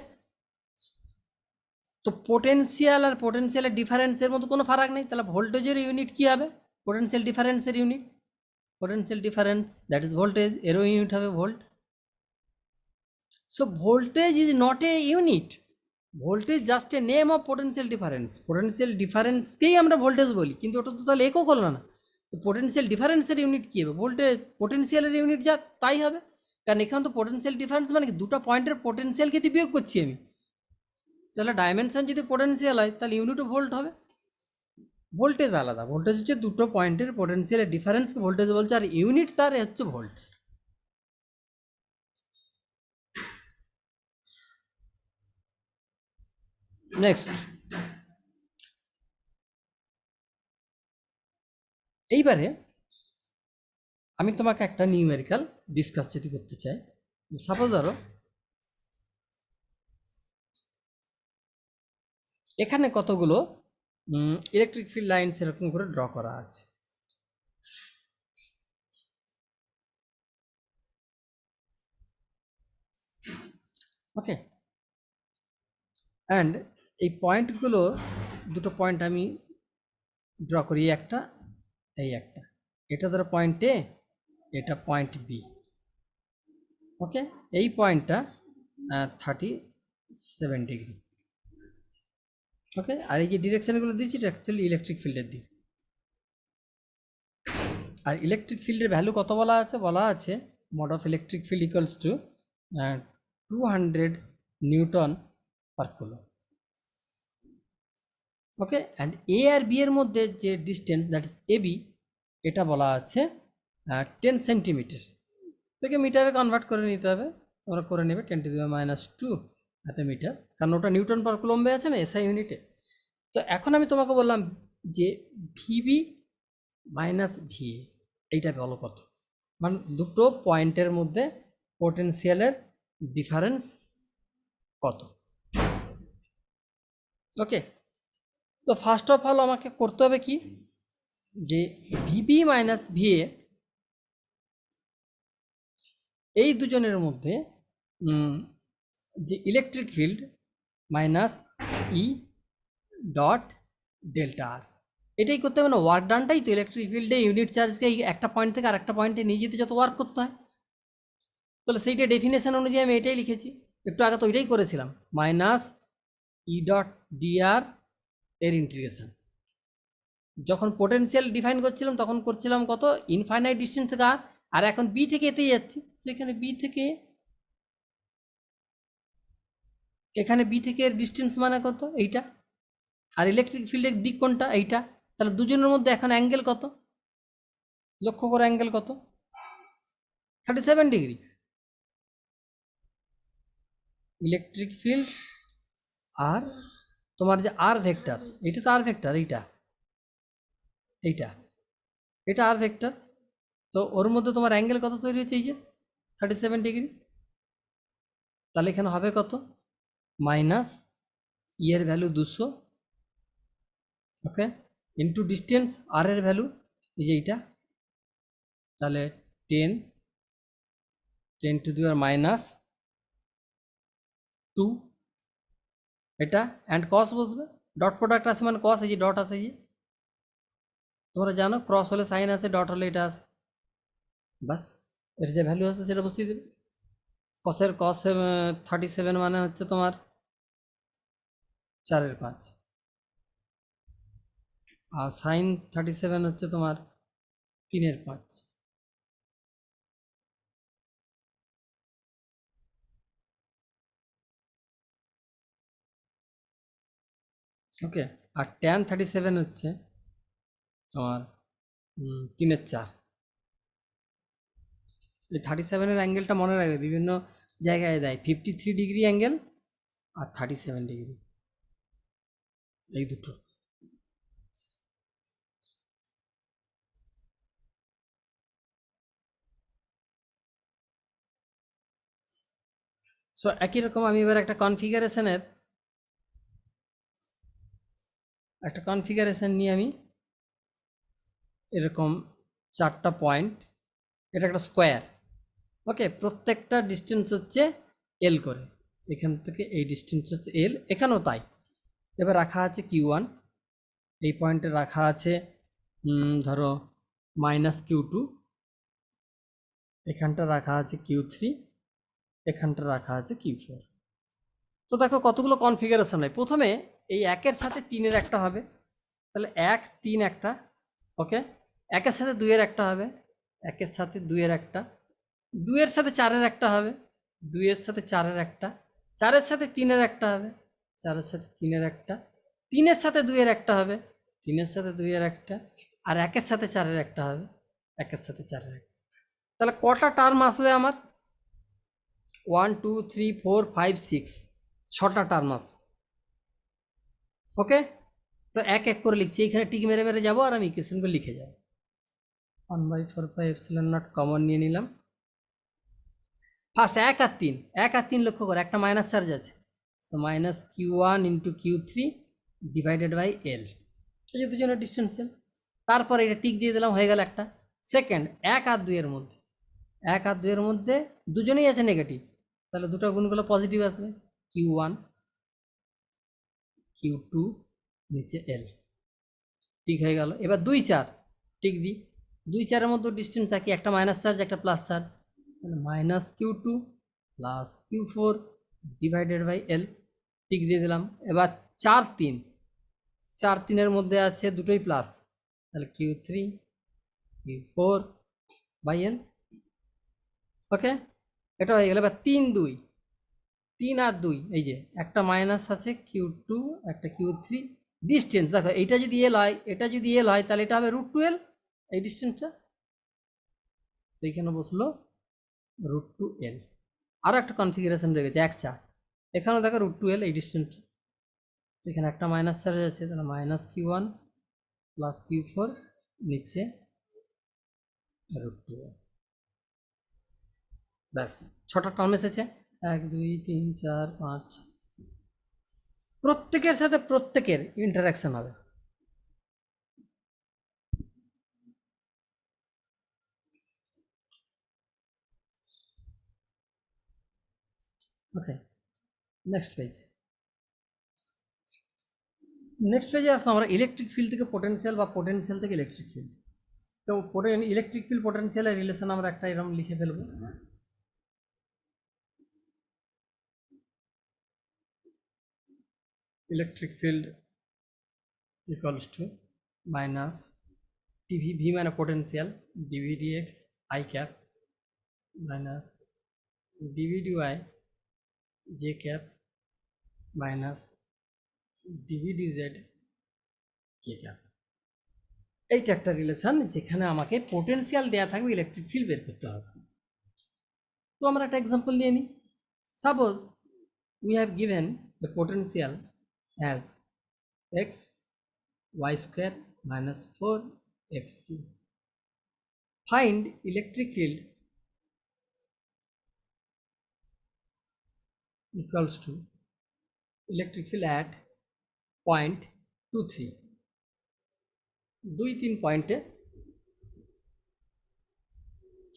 তো পোটেনশিয়াল আর পোটেনশিয়ালের ডিফারেন্সের মধ্যে কোনো ফারাক নেই, তাহলে ভোল্টেজের ইউনিট কী হবে? পোটেনশিয়াল ডিফারেন্সের unit, potential difference that is voltage, এরও ইউনিট হবে volt. So voltage is not a unit. Voltage just a name of potential difference. Potential difference কেই আমরা ভোল্টেজ বলি, কিন্তু ওটা তো তাহলে একও করলো না। তো পোটেনশিয়াল ডিফারেন্সের ইউনিট কী হবে? ভোল্টেজ। পোটেনশিয়ালের ইউনিট যা তাই হবে, কারণ এখানে তো পোটেনশিয়াল ডিফারেন্স মানে কি, দুটো পয়েন্টের পোটেনশিয়ালকে দিয়ে বিয়োগ করছি আমি। তাহলে ডাইমেনশন যদি পোটেনশিয়াল হয় তাহলে ইউনিটও ভোল্ট হবে। ভোল্টেজ আলাদা, ভোল্টেজ হচ্ছে দুটো পয়েন্টের পোটেনশিয়ালের ডিফারেন্সকে ভোল্টেজ বলছে, আর ইউনিট তার হচ্ছে ভোল্ট। নেক্সট, এইবারে আমি তোমাকে একটা নিউমেরিক্যাল ডিসকাস যদি করতে চাই, সাপোজ ধরো এখানে কতগুলো ইলেকট্রিক ফিল্ড লাইন সেরকম করে ড্র করা আছে। ওকে, অ্যান্ড এই পয়েন্টগুলো, দুটো পয়েন্ট আমি ড্র করি, একটা এই একটা, এটা ধরো পয়েন্ট এ, এটা পয়েন্ট বি। ওকে, এই পয়েন্টটা 37 ডিগ্রি। ওকে, আর এই যে ডিরেকশানগুলো দিচ্ছি এটা অ্যাকচুয়ালি ইলেকট্রিক ফিল্ডের দিক। আর ইলেকট্রিক ফিল্ডের ভ্যালু কত বলা আছে? বলা আছে mode of electric field equals to 200 newton per coulomb. Okay, and A আর বি এর মধ্যে যে distance that is A B, এটা বলা আছে 10 সেন্টিমিটার, থেকে মিটারে কনভার্ট করে নিতে হবে, তোমরা করে নেবে 10⁻² এত মিটার, কারণ ওটা নিউটন পার কুলম্বে আছে না এসআই ইউনিটে। তো এখন আমি তোমাকে বললাম যে ভিবি মাইনাস ভিএ এইটা বলো কত, মানে দুটো পয়েন্টের মধ্যে পোটেনশিয়ালের ডিফারেন্স কত। ওকে, তো ফার্স্ট অফ অল আমাকে করতে হবে কি, যে ভিবি মাইনাস ভিএ এই দুজনের মধ্যে যে electric field minus E dot delta r, এটাই করতে হবে না, ওয়ার্ক ডানটাই তো ইলেকট্রিক ফিল্ডে ইউনিট চার্জকে একটা পয়েন্ট থেকে আরেকটা পয়েন্টে নিয়ে যেতে যত ওয়ার্ক করতে হয়, তাহলে সেইটা ডেফিনেশন অনুযায়ী আমি এটাই লিখেছি। একটু আগে তো ওইটাই করেছিলাম, মাইনাস ই ডট ডিআর এর ইন্টিগ্রেশন। যখন পোটেনশিয়াল ডিফাইন করছিলাম তখন করছিলাম কত, ইনফাইনাইট ডিস্টেন্স থেকে আর এখন বি থেকে এতেই যাচ্ছি, সেখানে বি থেকে এখানে বি থেকে এর ডিস্টেন্স মানে কত, এইটা, আর ইলেকট্রিক ফিল্ডের দিক কোনটা, এইটা। তাহলে দুজনের মধ্যে এখন অ্যাঙ্গেল কত, লক্ষ্য করো অ্যাঙ্গেল কত, 37 ডিগ্রি। ইলেকট্রিক ফিল্ড আর তোমার যে আর ভেক্টর, এটা তো আর ভেক্টর, এইটা এইটা এটা আর ভেক্টর, তো ওর মধ্যে তোমার অ্যাঙ্গেল কত তৈরি হচ্ছে, এই যে 37 ডিগ্রি। তাহলে এখানে হবে কত, মাইনাস এর ভ্যালু 200, ওকে, ইন্টু ডিস্টেন্স আর এর ভ্যালু এই যে এইটা, তাহলে 10 × 10⁻², এটা অ্যান্ড কস বসবে, ডট প্রোডাক্ট আছে মানে কস, এই যে ডট আছে, এই যে তোমরা জানো ক্রস হলে সাইন আছে, ডট হলে এটা আছে, বাস এর যে ভ্যালু আছে সেটা বসিয়ে দেবে। কসের কস 37 মানে হচ্ছে তোমার 4/5, আর সাইন 37 হচ্ছে তোমার 3/5। ওকে, আর ট্যান 37 হচ্ছে তোমার 3/4। এই 37-এর অ্যাঙ্গেলটা মনে রাখবে, বিভিন্ন জায়গায় দেয় 53 ডিগ্রি অ্যাঙ্গেল আর 37 ডিগ্রি, এই দুটো। সো একই রকম আমি এবার একটা কনফিগারেশন নিয়ে আমি এরকম 4টা পয়েন্ট, এটা একটা স্কোয়ার, ওকে, প্রত্যেকটা ডিস্টেন্স হচ্ছে এল করে, এখান থেকে এই ডিস্টেন্স হচ্ছে এল, এখানেও তাই। এবার রাখা আছে Q1, এই পয়েন্টে রাখা আছে ধরো -Q2, এখানটা রাখা আছে Q3, এখানটা রাখা আছে Q4। তো দেখো কতগুলো কনফিগারেশন হয়। প্রথমে এই 1-এর সাথে 3-এর একটা হবে, তাহলে 1 3 একটা, ওকে, 1-এর সাথে 2-এর একটা হবে, 1-এর সাথে 2-এর একটা, 2-এর সাথে 4-এর একটা হবে, 2-এর সাথে 4-এর একটা, 4-এর সাথে 3-এর একটা হবে, 4-এর সাথে 3-এর একটা, 3-এর সাথে 2-এর একটা হবে, 3-এর সাথে 2-এর একটা, আর 1-এর সাথে 4-এর একটা হবে, 1-এর সাথে 4-এর একটা। তাহলে কটা টার্ম আসবে আমার? 1 2 3 4 5 6, 6টা টার্ম আসবে, ওকে। তো এক এক করে লিখছি, এইখানে টিক মেরে মেরে যাবো আর আমি ইকুয়েশনগুলো লিখে যাবো। 1/4πε0 কমন নিয়ে নিলাম। ফার্স্ট 1 আর 3, 1 আর 3 লক্ষ্য করে একটা মাইনাস চার্জ আছে, so -Q1 × Q3 divided by L, এই যে দুজনের ডিস্টেন্স এল। তারপরে এটা টিক দিয়ে দিলাম, হয়ে গেল একটা। সেকেন্ড 1 আর 2-এর মধ্যে, 1 আর 2-এর মধ্যে দুজনেই আছে নেগেটিভ, তাহলে দুটো গুণগুলো পজিটিভ আসবে, Q1 Q2 নিচে এল, ঠিক হয়ে গেল। এবার 2 4 টিক দিই, 2 4-এর মধ্যে ডিস্টেন্স একই, একটা মাইনাস চার্জ একটা প্লাস চার্জ, তাহলে -Q2 + Q4 divided by L, tick দিয়ে দিলাম। এবার 4 3, 4 3-এর মধ্যে আছে দুটোই প্লাস, তাহলে Q3 Q4 বাই এল, ওকে, এটা হয়ে গেল। এবার 3 2, 3 আর 2, এই যে একটা মাইনাস আছে Q2, একটা Q3, ডিস্টেন্স দেখো, এইটা যদি এল হয়, এটা যদি এল হয়, তাহলে এটা হবে √2L, এই ডিস্টেন্সটা, তো এইখানে বসলো √2L। আরও একটা কনফিগারেশন রয়ে গেছে 1 4, এখানেও দেখো √2L এই ডিস্টেন্সটা, এখানে একটা মাইনাস চার্জ আছে, তাহলে -Q1 + Q4 নিচে √2L, ব্যাস 6টা টার্ম এসেছে, 1 2 3 4 5 6, প্রত্যেকের সাথে প্রত্যেকের ইন্টারাকশন হবে। ওকে, নেক্সট পেজ। নেক্সট পেজে আসবো আমরা ইলেকট্রিক ফিল্ড থেকে পোটেনশিয়াল বা পোটেনশিয়াল থেকে ইলেকট্রিক ফিল্ড। তো ইলেকট্রিক ফিল্ড পোটেনশিয়ালের রিলেশন আমরা একটা এরকম লিখে ফেলবো, electric field equals to minus d V, V মানে potential, d V d x i cap minus d V d y j cap minus d V d z k cap. এইটা একটা রিলেশন যেখানে আমাকে পোটেনশিয়াল দেওয়া থাকবে, ইলেকট্রিক ফিল্ড বের করতে হবে। তো আমরা একটা এক্সাম্পল নিয়ে নিই। Suppose we have given the potential as x y square minus 4x cube. Find electric field equals to electric field at point 2 3, 2 3 পয়েন্টে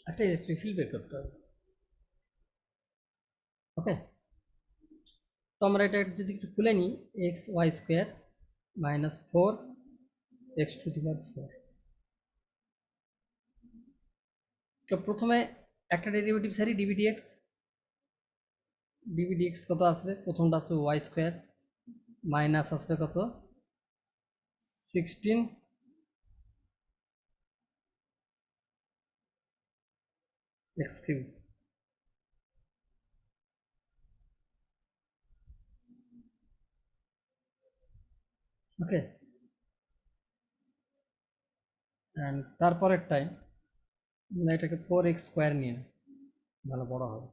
একটা ইলেকট্রিক ফিল্ড বের করতে হবে, ওকে। তো আমরা এটা যদি একটু খুলে নিই, x Y square minus 4x⁴। তো প্রথমে একটা ডেরিভেটিভ সারি ডিভিডিএক্স, ডিভিডিএক্স কত আসবে? প্রথমটা আসবে ওয়াই স্কোয়ার মাইনাস আসবে কত 16 এক্স কিউব, ওকে। অ্যান্ড তারপরেরটাই এটাকে 4x² নিয়ে ভালো বড় হবে,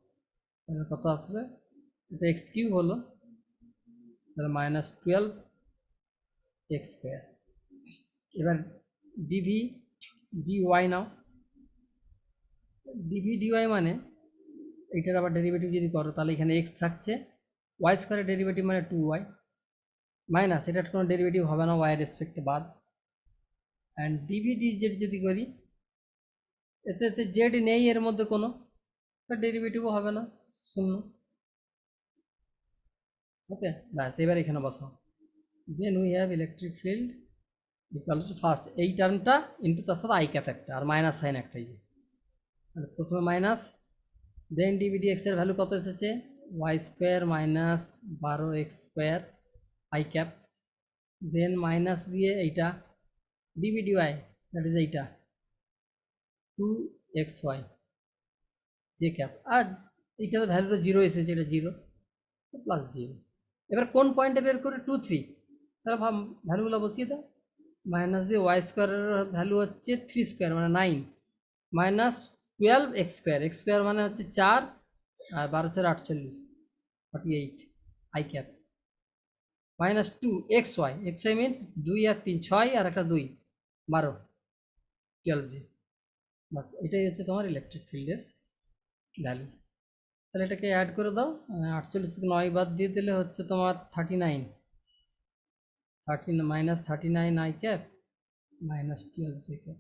তাহলে কত আসবে? এটা এক্স কিউব হলো, তাহলে -12x²। এবার ডিভি ডিওয়াই নাও, ডিভি ডিওয়াই মানে এইটার আবার ডেরিভেটিভ যদি করো তাহলে এখানে এক্স থাকছে, ওয়াই স্কোয়ারের ডেরিভেটিভ মানে 2y মাইনাস এটার কোনো ডেরিভেটিভ হবে না ওয়াই রেসপেক্টে বাদ, অ্যান্ড ডিভি ডিজেড যদি করি এতে এতে জেড নেই এর মধ্যে কোনো, ডেরিভেটিভও হবে না, শূন্য। ওকে, ব্যাস এবার এখানে বসাও। Then we have electric field equal to first এই টার্মটা ইন্টু তার সাথে আই ক্যাপ একটা আর মাইনাস সাইন একটাই, প্রথমে মাইনাস, দেন ডিভিডি এক্স এর ভ্যালু কত এসেছে y square minus 12x square i cap, then minus দিয়ে এইটা ডিভিডি ওয়াই দ্যাট ইজ এইটা 2xy জে ক্যাপ, আর এইটা তো ভ্যালুটা জিরো এসেছে, এটা জিরো প্লাস জিরো। এবার কোন পয়েন্টে বের করে 2 3, তাহলে ভ্যালুগুলো বসিয়ে দাও, মাইনাস দিয়ে ওয়াই স্কোয়ারের ভ্যালু হচ্ছে 3 স্কোয়ার মানে 9 minus 12x square, x square মানে হচ্ছে 4 আর 12×4 = 48 I cap minus 2xy, xy means 2 আর 3 6 আর একটা 2 12 12 জি, বাস এটাই হচ্ছে তোমার ইলেকট্রিক ফিল্ডের ভ্যালু। তাহলে এটাকে অ্যাড করে দাও, 48 থেকে 9 বাদ দিয়ে দিলে হচ্ছে তোমার 39 minus 39 i cap minus 12 j cap.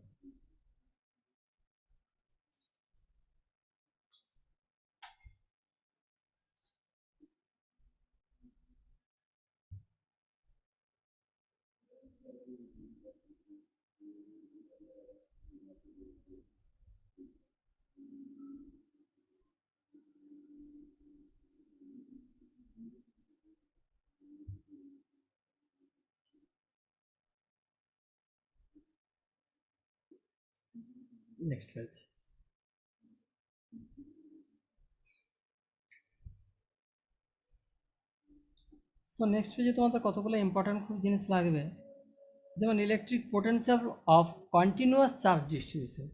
Next page. So next পেজে তোমাদের কতগুলো ইম্পর্টেন্ট খুব জিনিস লাগবে, যেমন electric potential of continuous charge distribution,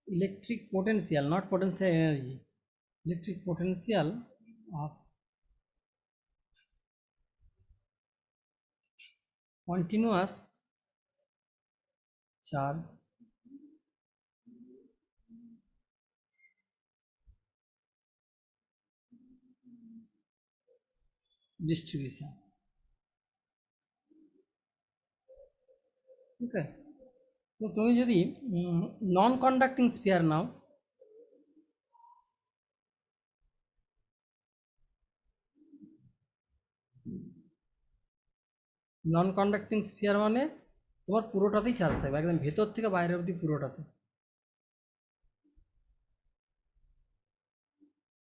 electric potential not potential energy, electric potential of continuous charge distribution. Okay, তো তুমি যদি নন কন্ডাক্টিং স্ফিয়ার নাও, নন কন্ডাক্টিং স্ফিয়ার মানে তোমার পুরোটাতেই চার্জ থাকবে, একদম ভেতর থেকে বাইরে অবধি পুরোটাতে।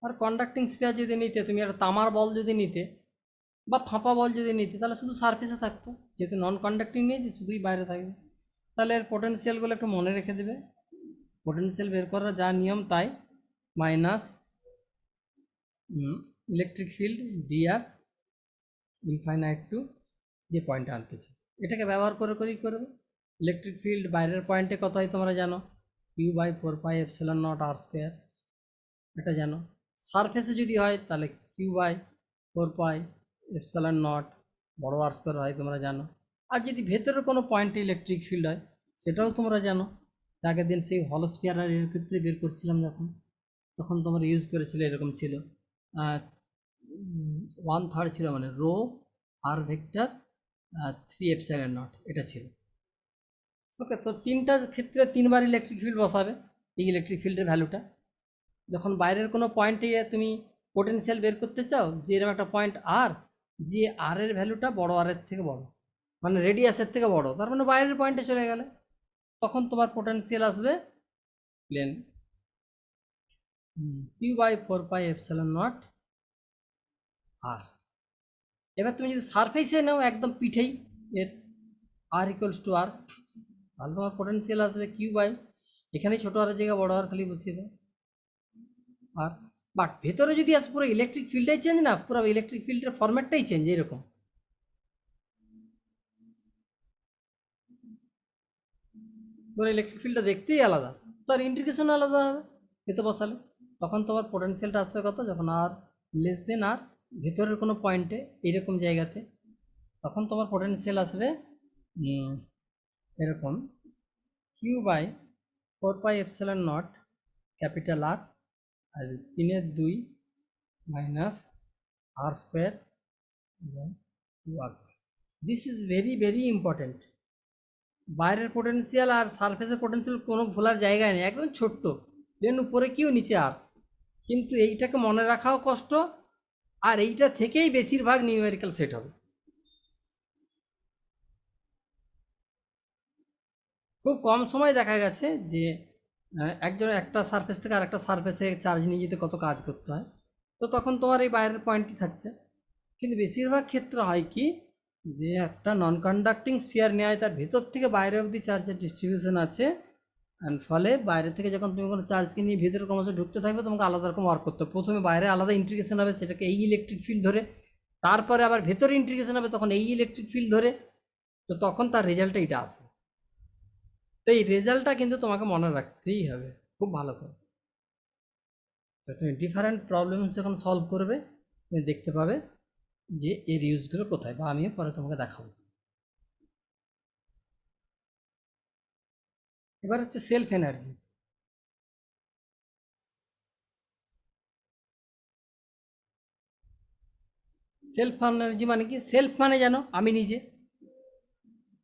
আর কন্ডাক্টিং স্ফিয়ার যদি নিতে, তুমি একটা তামার বল যদি নিতে বা ফাঁপা বল যদি নিতে, তাহলে শুধু সারফেসে থাকতো, যেহেতু নন কন্ডাক্টিং নিয়ে যে শুধুই বাইরে থাকবে। তাহলে এর পোটেনশিয়ালগুলো একটু মনে রেখে দেবে, পোটেনশিয়াল বের করার যা নিয়ম তাই, minus electric field d r infinite to যে পয়েন্টে আনতেছে, এটাকে ব্যবহার করে করেই করবে। ইলেকট্রিক ফিল্ড বাইরের পয়েন্টে কত হয় তোমরা জানো, Q/4πε0r², এটা জানো। সারফেসে যদি হয় তাহলে Q/4πε0 বড় r² হয় তোমরা জানো। আর যদি ভেতরের কোনো পয়েন্টে ইলেকট্রিক ফিল্ড হয় সেটাও তোমরা জানো, আগের দিন সেই হলো স্ফিয়ার আর এর ক্ষেত্রে বের করছিলাম যখন, তখন তোমরা ইউজ করেছিলে, এরকম ছিল 1/3 ছিল মানে রো আর ভেক্টর 3ε0 এটা ছিল। ওকে, তো তিনটার ক্ষেত্রে 3বার ইলেকট্রিক ফিল্ড বসাবে, এই ইলেকট্রিক ফিল্ডের ভ্যালুটা যখন বাইরের কোনো পয়েন্টে তুমি পোটেনশিয়াল বের করতে চাও, যে এরকম একটা পয়েন্ট আর, যে আর এর ভ্যালুটা বড় আর এর থেকে বড়, মানে রেডিয়াসের থেকে বড়, তার মানে বাইরের পয়েন্টে চলে গেলে তখন তোমার পোটেনশিয়াল আসবে প্লেন Q/4πε0 আর। এবার তুমি যদি সারফেসে নাও একদম পিঠেই এর r = r, তাহলে তোমার পোটেনশিয়াল আসবে এখানেই ছোটো আর জায়গা বড় আর খালি বসিয়ে দাও আর। বাট ভেতরে যদি আসে পুরো ইলেকট্রিক ফিল্ডটাই চেঞ্জ, না পুরো ইলেকট্রিক ফিল্ডের ফরম্যাটটাই চেঞ্জ, এরকম পুরো ইলেকট্রিক ফিল্ডটা দেখতেই আলাদা, তো আর ইন্টিগ্রেশন আলাদা হবে এতে বসালে। তখন তোমার পোটেনশিয়ালটা আসবে কত, যখন আর লেস দেন আর ভেতরের কোনো পয়েন্টে এইরকম জায়গাতে, তখন তোমার পোটেনশিয়াল আসবে এরকম Q/4πε0 ক্যাপিটাল আর, আর 3/2 মাইনাস আর স্কোয়ার এবং 2r square. This is very very important. বাইরের পোটেনশিয়াল আর সারফেসের পোটেনশিয়াল কোনো ভোলার জায়গায় নেই, একদম ছোট্ট, দেন উপরে কিউ নিচে আর, কিন্তু এইটাকে মনে রাখাও কষ্ট, আর এইটা থেকেই বেশিরভাগ নিউমেরিক্যাল সেট হবে। খুব কম সময় দেখা গেছে যে একজন একটা সারফেস থেকে আর একটা সারফেসে চার্জ নিয়ে যেতে কত কাজ করতে হয়, তো তখন তোমার এই বাইরের পয়েন্টই থাকছে। কিন্তু বেশিরভাগ ক্ষেত্রে হয় কি, যে একটা নন কন্ডাক্টিং স্ফিয়ার নেওয়া হয়, তার ভেতর থেকে বাইরে অবধি চার্জের ডিস্ট্রিবিউশন আছে, অ্যান্ড ফলে বাইরে থেকে যখন তুমি কোনো চার্জকে নিয়ে ভেতরে ক্রমশ ঢুকতে থাকবে, তোমাকে আলাদা রকম ওয়ার্ক করতে হবে। প্রথমে বাইরে আলাদা ইন্টিগ্রেশন হবে, সেটাকে এই ইলেকট্রিক ফিল্ড ধরে, তারপরে আবার ভেতরে ইন্টিগ্রেশন হবে, তখন এই ইলেকট্রিক ফিল্ড ধরে, তো তখন তার রেজাল্টটা এটা আসে। তো এই রেজাল্টটা কিন্তু তোমাকে মনে রাখতেই হবে খুব ভালো করে। তো তুমি ডিফারেন্ট প্রবলেম যখন সলভ করবে, তুমি দেখতে পাবে যে এর ইউজগুলো কোথায়, বা আমিও পরে তোমাকে দেখাবো। এবার হচ্ছে সেলফ এনার্জি। সেলফ এনার্জি মানে কি? সেলফ মানে জানো আমি নিজে,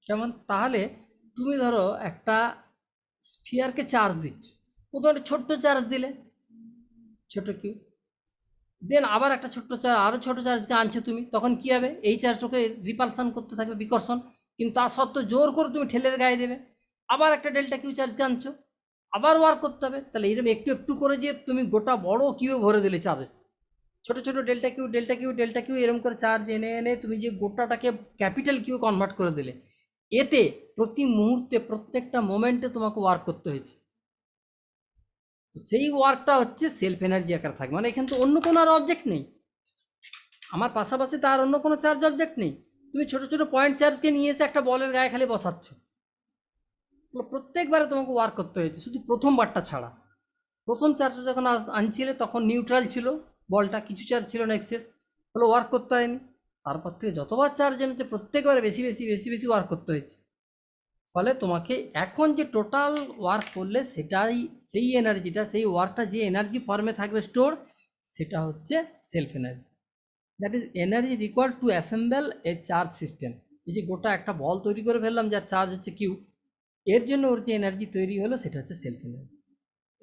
কেমন? তাহলে তুমি ধরো একটা স্ফিয়ারকে চার্জ দিচ্ছ, প্রথমে একটা ছোট্ট চার্জ দিলে, ছোট কিউ, দেন আবার একটা ছোট্ট চার্জ, আরও ছোটো চার্জকে আনছো তুমি, তখন কী হবে? এই চার্জটাকে রিপালসান করতে থাকবে, বিকর্ষণ, কিন্তু তা সত্ত্বেও জোর করে তুমি ঠেলের গায়ে দেবে। আবার একটা ডেল্টা কিউ চার্জকে আনছো, আবার ওয়ার্ক করতে হবে। তাহলে এরকম একটু একটু করে যে তুমি গোটা বড় কিউ ভরে দিলে চার্জ, ছোট ছোট delta Q delta Q delta Q এরকম করে চার্জ এনে এনে তুমি যে গোটাটাকে ক্যাপিটাল কিউ কনভার্ট করে দিলে, এতে প্রতি মুহূর্তে প্রত্যেকটা মোমেন্টে তোমাকে ওয়ার্ক করতে হয়েছে। সেই ওয়ার্কটা হচ্ছে সেলফ এনার্জি আকার থাকবে, মানে এখানে তো অন্য কোনো আর অবজেক্ট নেই, আমার পাশাপাশি তার অন্য কোনো চার্জ অবজেক্ট নেই। তুমি ছোট ছোট পয়েন্ট চার্জকে নিয়ে এসে একটা বলের গায়ে খালি বসাচ্ছ, প্রত্যেকবারে তোমাকে ওয়ার্ক করতে হয়েছে, শুধু প্রথমবারটা ছাড়া। প্রথম চার্জটা যখন আনছিলে তখন নিউট্রাল ছিল বলটা, কিছু চার্জ ছিল না এক্সেস, ফলে ওয়ার্ক করতে হয়নি। তারপর থেকে যতবার চার্জ এনেছে প্রত্যেকবারে বেশি বেশি বেশি বেশি ওয়ার্ক করতে হয়েছে, ফলে তোমাকে এখন যে টোটাল ওয়ার্ক করলে সেটাই, সেই এনার্জিটা, সেই ওয়ার্কটা যে এনার্জি ফর্মে থাকবে স্টোর, সেটা হচ্ছে self energy. That is energy required to assemble A charge system. এই যে গোটা একটা বল তৈরি করে ফেললাম যার চার্জ হচ্ছে কিউ, এর জন্য ওর যে এনার্জি তৈরি হলো সেটা হচ্ছে সেলফ এনার্জি।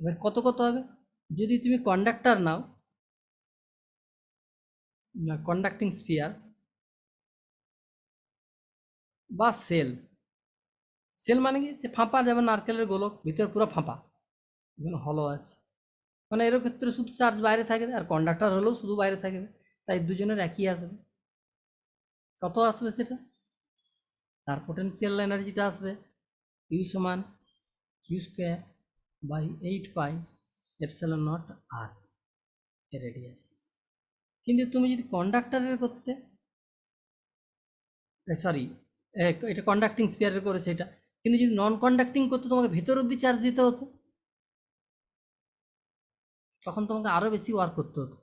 এবার কত কত হবে? যদি তুমি কন্ডাক্টর নাও, কন্ডাক্টিং স্ফিয়ার বা সেল, সেল মানে কি? সে ফাঁপা, যেমন নারকেলের গোলক, ভিতরে পুরো ফাঁপা, এখানে হলো আছে, মানে এর ক্ষেত্রে শুধু চার্জ বাইরে থাকবে, আর কন্ডাক্টর হলেও শুধু বাইরে থাকবে, তাই দুজনের একই আসবে। কত আসবে সেটা? তার পোটেনশিয়াল এনার্জিটা আসবে ইউ সমান Q square by 8 pi epsilon naught R radius. কিন্তু তুমি যদি কন্ডাক্টরের করতে, সরি, এটা কন্ডাক্টিং স্পিয়ারের করেছে এটা, কিন্তু যদি নন কন্ডাক্টিং করতে তোমাকে ভেতর অব্দি চার্জ দিতে হতো, তখন তোমাকে আরও বেশি ওয়ার্ক করতে হতো।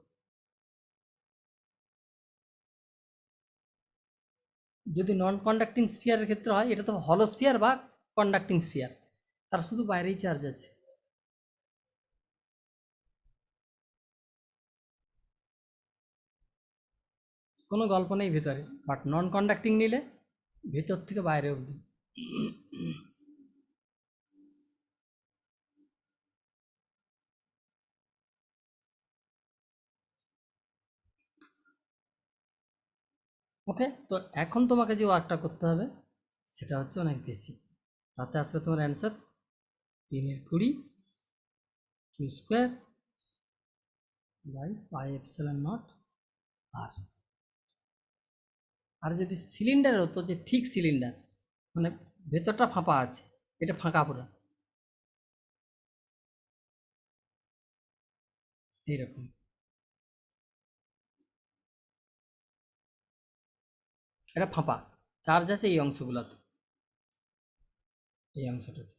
যদি নন কন্ডাক্টিং স্পিয়ারের ক্ষেত্রে হয়, এটা তো হলো স্পিয়ার বা কন্ডাক্টিং স্পিয়ার, তার শুধু বাইরেই চার্জ আছে, কোনো গল্প নেই ভেতরে। বাট নন কন্ডাক্টিং নিলে ভেতর থেকে বাইরে অবধি। ওকে, তো এখন তোমাকে যে ওয়ার্কটা করতে হবে সেটা হচ্ছে অনেক বেশি। তাতে আসবে তোমার answer 3/20 q square by pi epsilon naught r. আর যদি সিলিন্ডার হতো, যে ঠিক সিলিন্ডার, মানে ভেতরটা ফাঁপা আছে, এটা ফাঁকা পুরো এইরকম, এটা ফাঁপা, চার্জ আছে এই অংশগুলোতে, এই অংশটাতে।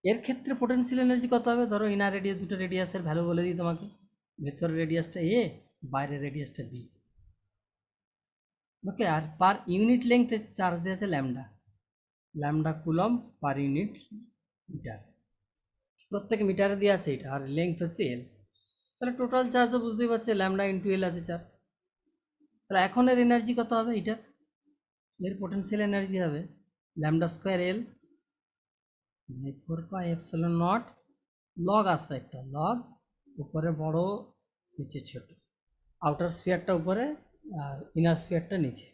এর ক্ষেত্রে পোটেনশিয়াল এনার্জি কত হবে? ধরো ইনার রেডিয়াস, দুটো রেডিয়াসের ভ্যালু বলে দিই তোমাকে, ভেতরের রেডিয়াসটা এ, বাইরের রেডিয়াসটা বি। ওকে, আর পার ইউনিট লেংথে চার্জ দেওয়া আছে lambda, lambda coulomb per unit meter, প্রত্যেক মিটারে দেওয়া আছে এটা, আর লেংথ হচ্ছে এল। তাহলে টোটাল চার্জও বুঝতেই পারছে ল্যামডা ইন্টু এল আছে চার্জ। তাহলে এখন এর এনার্জি কত হবে এটার, এর পোটেনশিয়াল এনার্জি হবে ল্যামডা স্কোয়ার এল 4πε0 লগ আসবে একটা লগ, উপরে বড় নিচে ছোট, আউটার স্ফিয়ারটা উপরে আর ইনার স্ফিয়ারটা নিচে।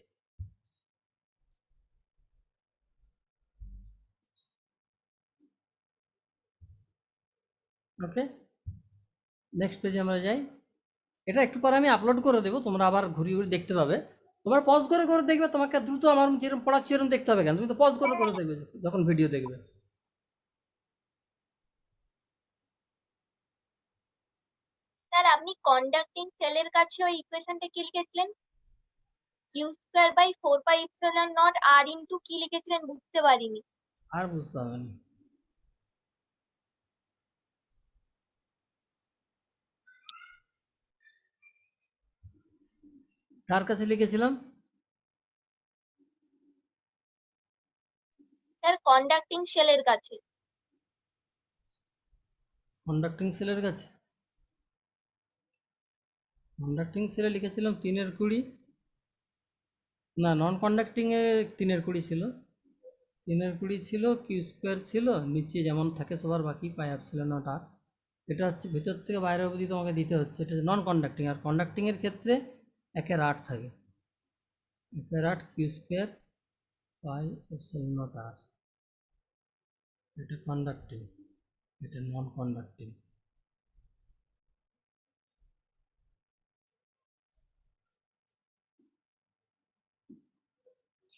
ওকে, নেক্সট পেজে আমরা যাই। এটা একটু পরে আমি আপলোড করে দেবো, তোমরা আবার ঘুরিয়ে ঘুরিয়ে দেখতে পাবে। তোমরা পজ করে করে দেখবে, তোমাকে দ্রুত আমার যেরকম পড়াচ্ছি এরকম দেখতে হবে কেন, তুমি তো পজ করে করে দেখবে যখন ভিডিও দেখবে। স্যার আপনি কন্ডাক্টিং সেলের কাছে ওই ইকুয়েশনটা কি লিখেছিলেন? Q square by 4πε0 r into কি লিখেছিলেন বুঝতে পারিনি। আর বুঝতে হবে না। কার কাছে লিখেছিলাম? স্যার কন্ডাক্টিং সেলের কাছে। কন্ডাক্টিং সেলের কাছে, কন্ডাক্টিং সেলে লিখেছিলাম 3/20। না, নন কন্ডাক্টিং এ 3/20 ছিল, 3/20 ছিল, কিউ স্কোয়ার ছিল, নিচে যেমন থাকে সবার বাকি πε0 আর। এটা হচ্ছে ভেতর থেকে বাইরে অবধি তোমাকে দিতে হচ্ছে, এটা নন কন্ডাক্টিং। আর কন্ডাক্টিং এর ক্ষেত্রে 1/8 থাকে, 1/8 কিউ স্কোয়ার πε0 আর। এটা কন্ডাক্টিং, এটা নন কন্ডাক্টিং।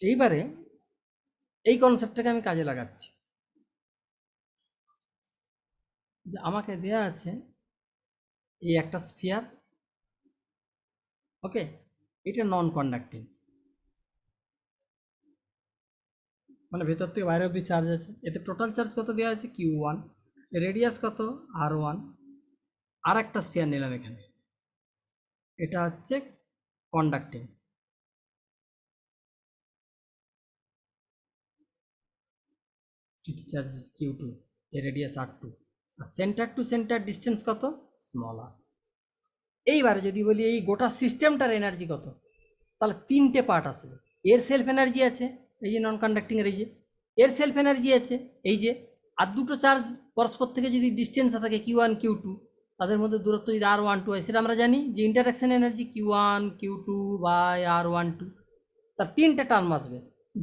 এইবারে এই কনসেপ্টটাকে আমি কাজে লাগাচ্ছি, যে আমাকে দেয়া আছে এই একটা স্ফিয়ার, ওকে, এটা নন কন্ডাক্টিং, মানে ভেতর থেকে বাইরে অবধি চার্জ আছে, এতে টোটাল চার্জ কত দেওয়া আছে Q1, রেডিয়াস কত R1। আর একটা স্ফিয়ার নিলাম এখানে, এটা হচ্ছে কন্ডাক্টিং, এটি চার্জ Q2, এর রেডিয়াস R2, আর সেন্টার টু সেন্টার ডিস্টেন্স কত স্মল আর। এইবারে যদি বলি এই গোটা সিস্টেমটার এনার্জি কত, তাহলে তিনটে পার্ট আছে। এর সেলফ এনার্জি আছে এই যে নন কন্ডাক্টিং এর, এই যে এর সেলফ এনার্জি আছে এই যে, আর দুটো চার্জ পরস্পর থেকে যদি ডিস্টেন্স থাকে Q1 Q2, তাদের মধ্যে দূরত্ব যদি R12 হয়, সেটা আমরা জানি যে interaction energy Q1 Q2 by R12। তার তিনটে টার্ম আসবে,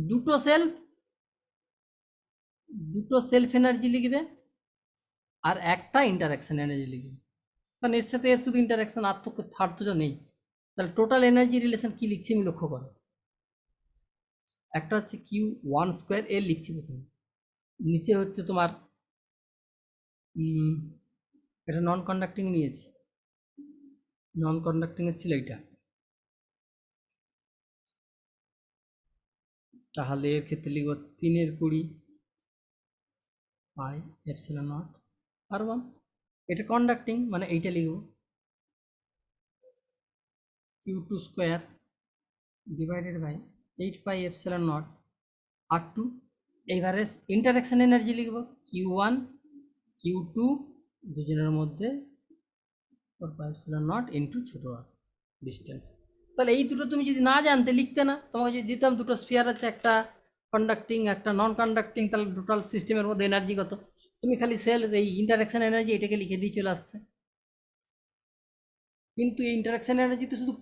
দুটো সেলফ, দুটো সেলফ এনার্জি লিখবে, আর একটা ইন্টারাকশন এনার্জি লিখবে, কারণ এর সাথে এর শুধু ইন্টারাকশন, আর তো থার্ড তো নেই। তাহলে টোটাল এনার্জি রিলেশন কি লিখছি আমি লক্ষ্য করো, একটা হচ্ছে Q1 স্কোয়ার এল লিখছি প্রথমে, নিচে হচ্ছে তোমার এটা নন কন্ডাক্টিং নিয়েছি, নন কন্ডাক্টিং এর ছিল এটা, তাহলে এর ক্ষেত্রে লিখব 3/20 πε0 R1। এটা কন্ডাক্টিং মানে এইটা লিখব Q2 square divided by 8πε0 R2। এইবারে ইন্টারাকশন এনার্জি লিখব Q1 Q2 দুজনের মধ্যে 4πε0 ইন্টু ছোট আর ডিস্টেন্স। তাহলে এই দুটো তুমি যদি না জানতে লিখতে না, তোমাকে যদি দিতাম দুটো স্ফিয়ার আছে, একটা কন্ডাক্টিং একটা নন কন্ডাক্টিং, তাহলে টোটাল সিস্টেমের মধ্যে এনার্জি কত, তুমি খালি সেল এই ইন্টারাকশন এনার্জি এটাকে লিখে দিয়ে চলে আসতে। কিন্তু এই ইন্টারাকশন এনার্জি তো শুধু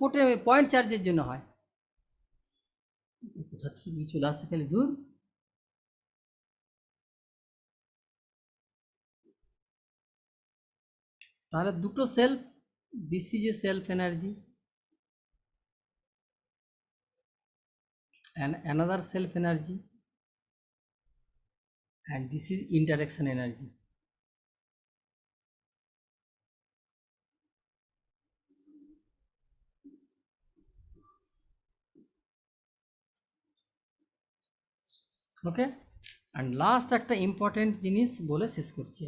পয়েন্ট চার্জের জন্য হয়, কোথা থেকে দিয়ে চলে আসছে খালি দূর। তাহলে দুটো self, this is a self energy and another self energy, and this is interaction energy. Okay, and last একটা ইম্পর্টেন্ট জিনিস বলে শেষ করছি,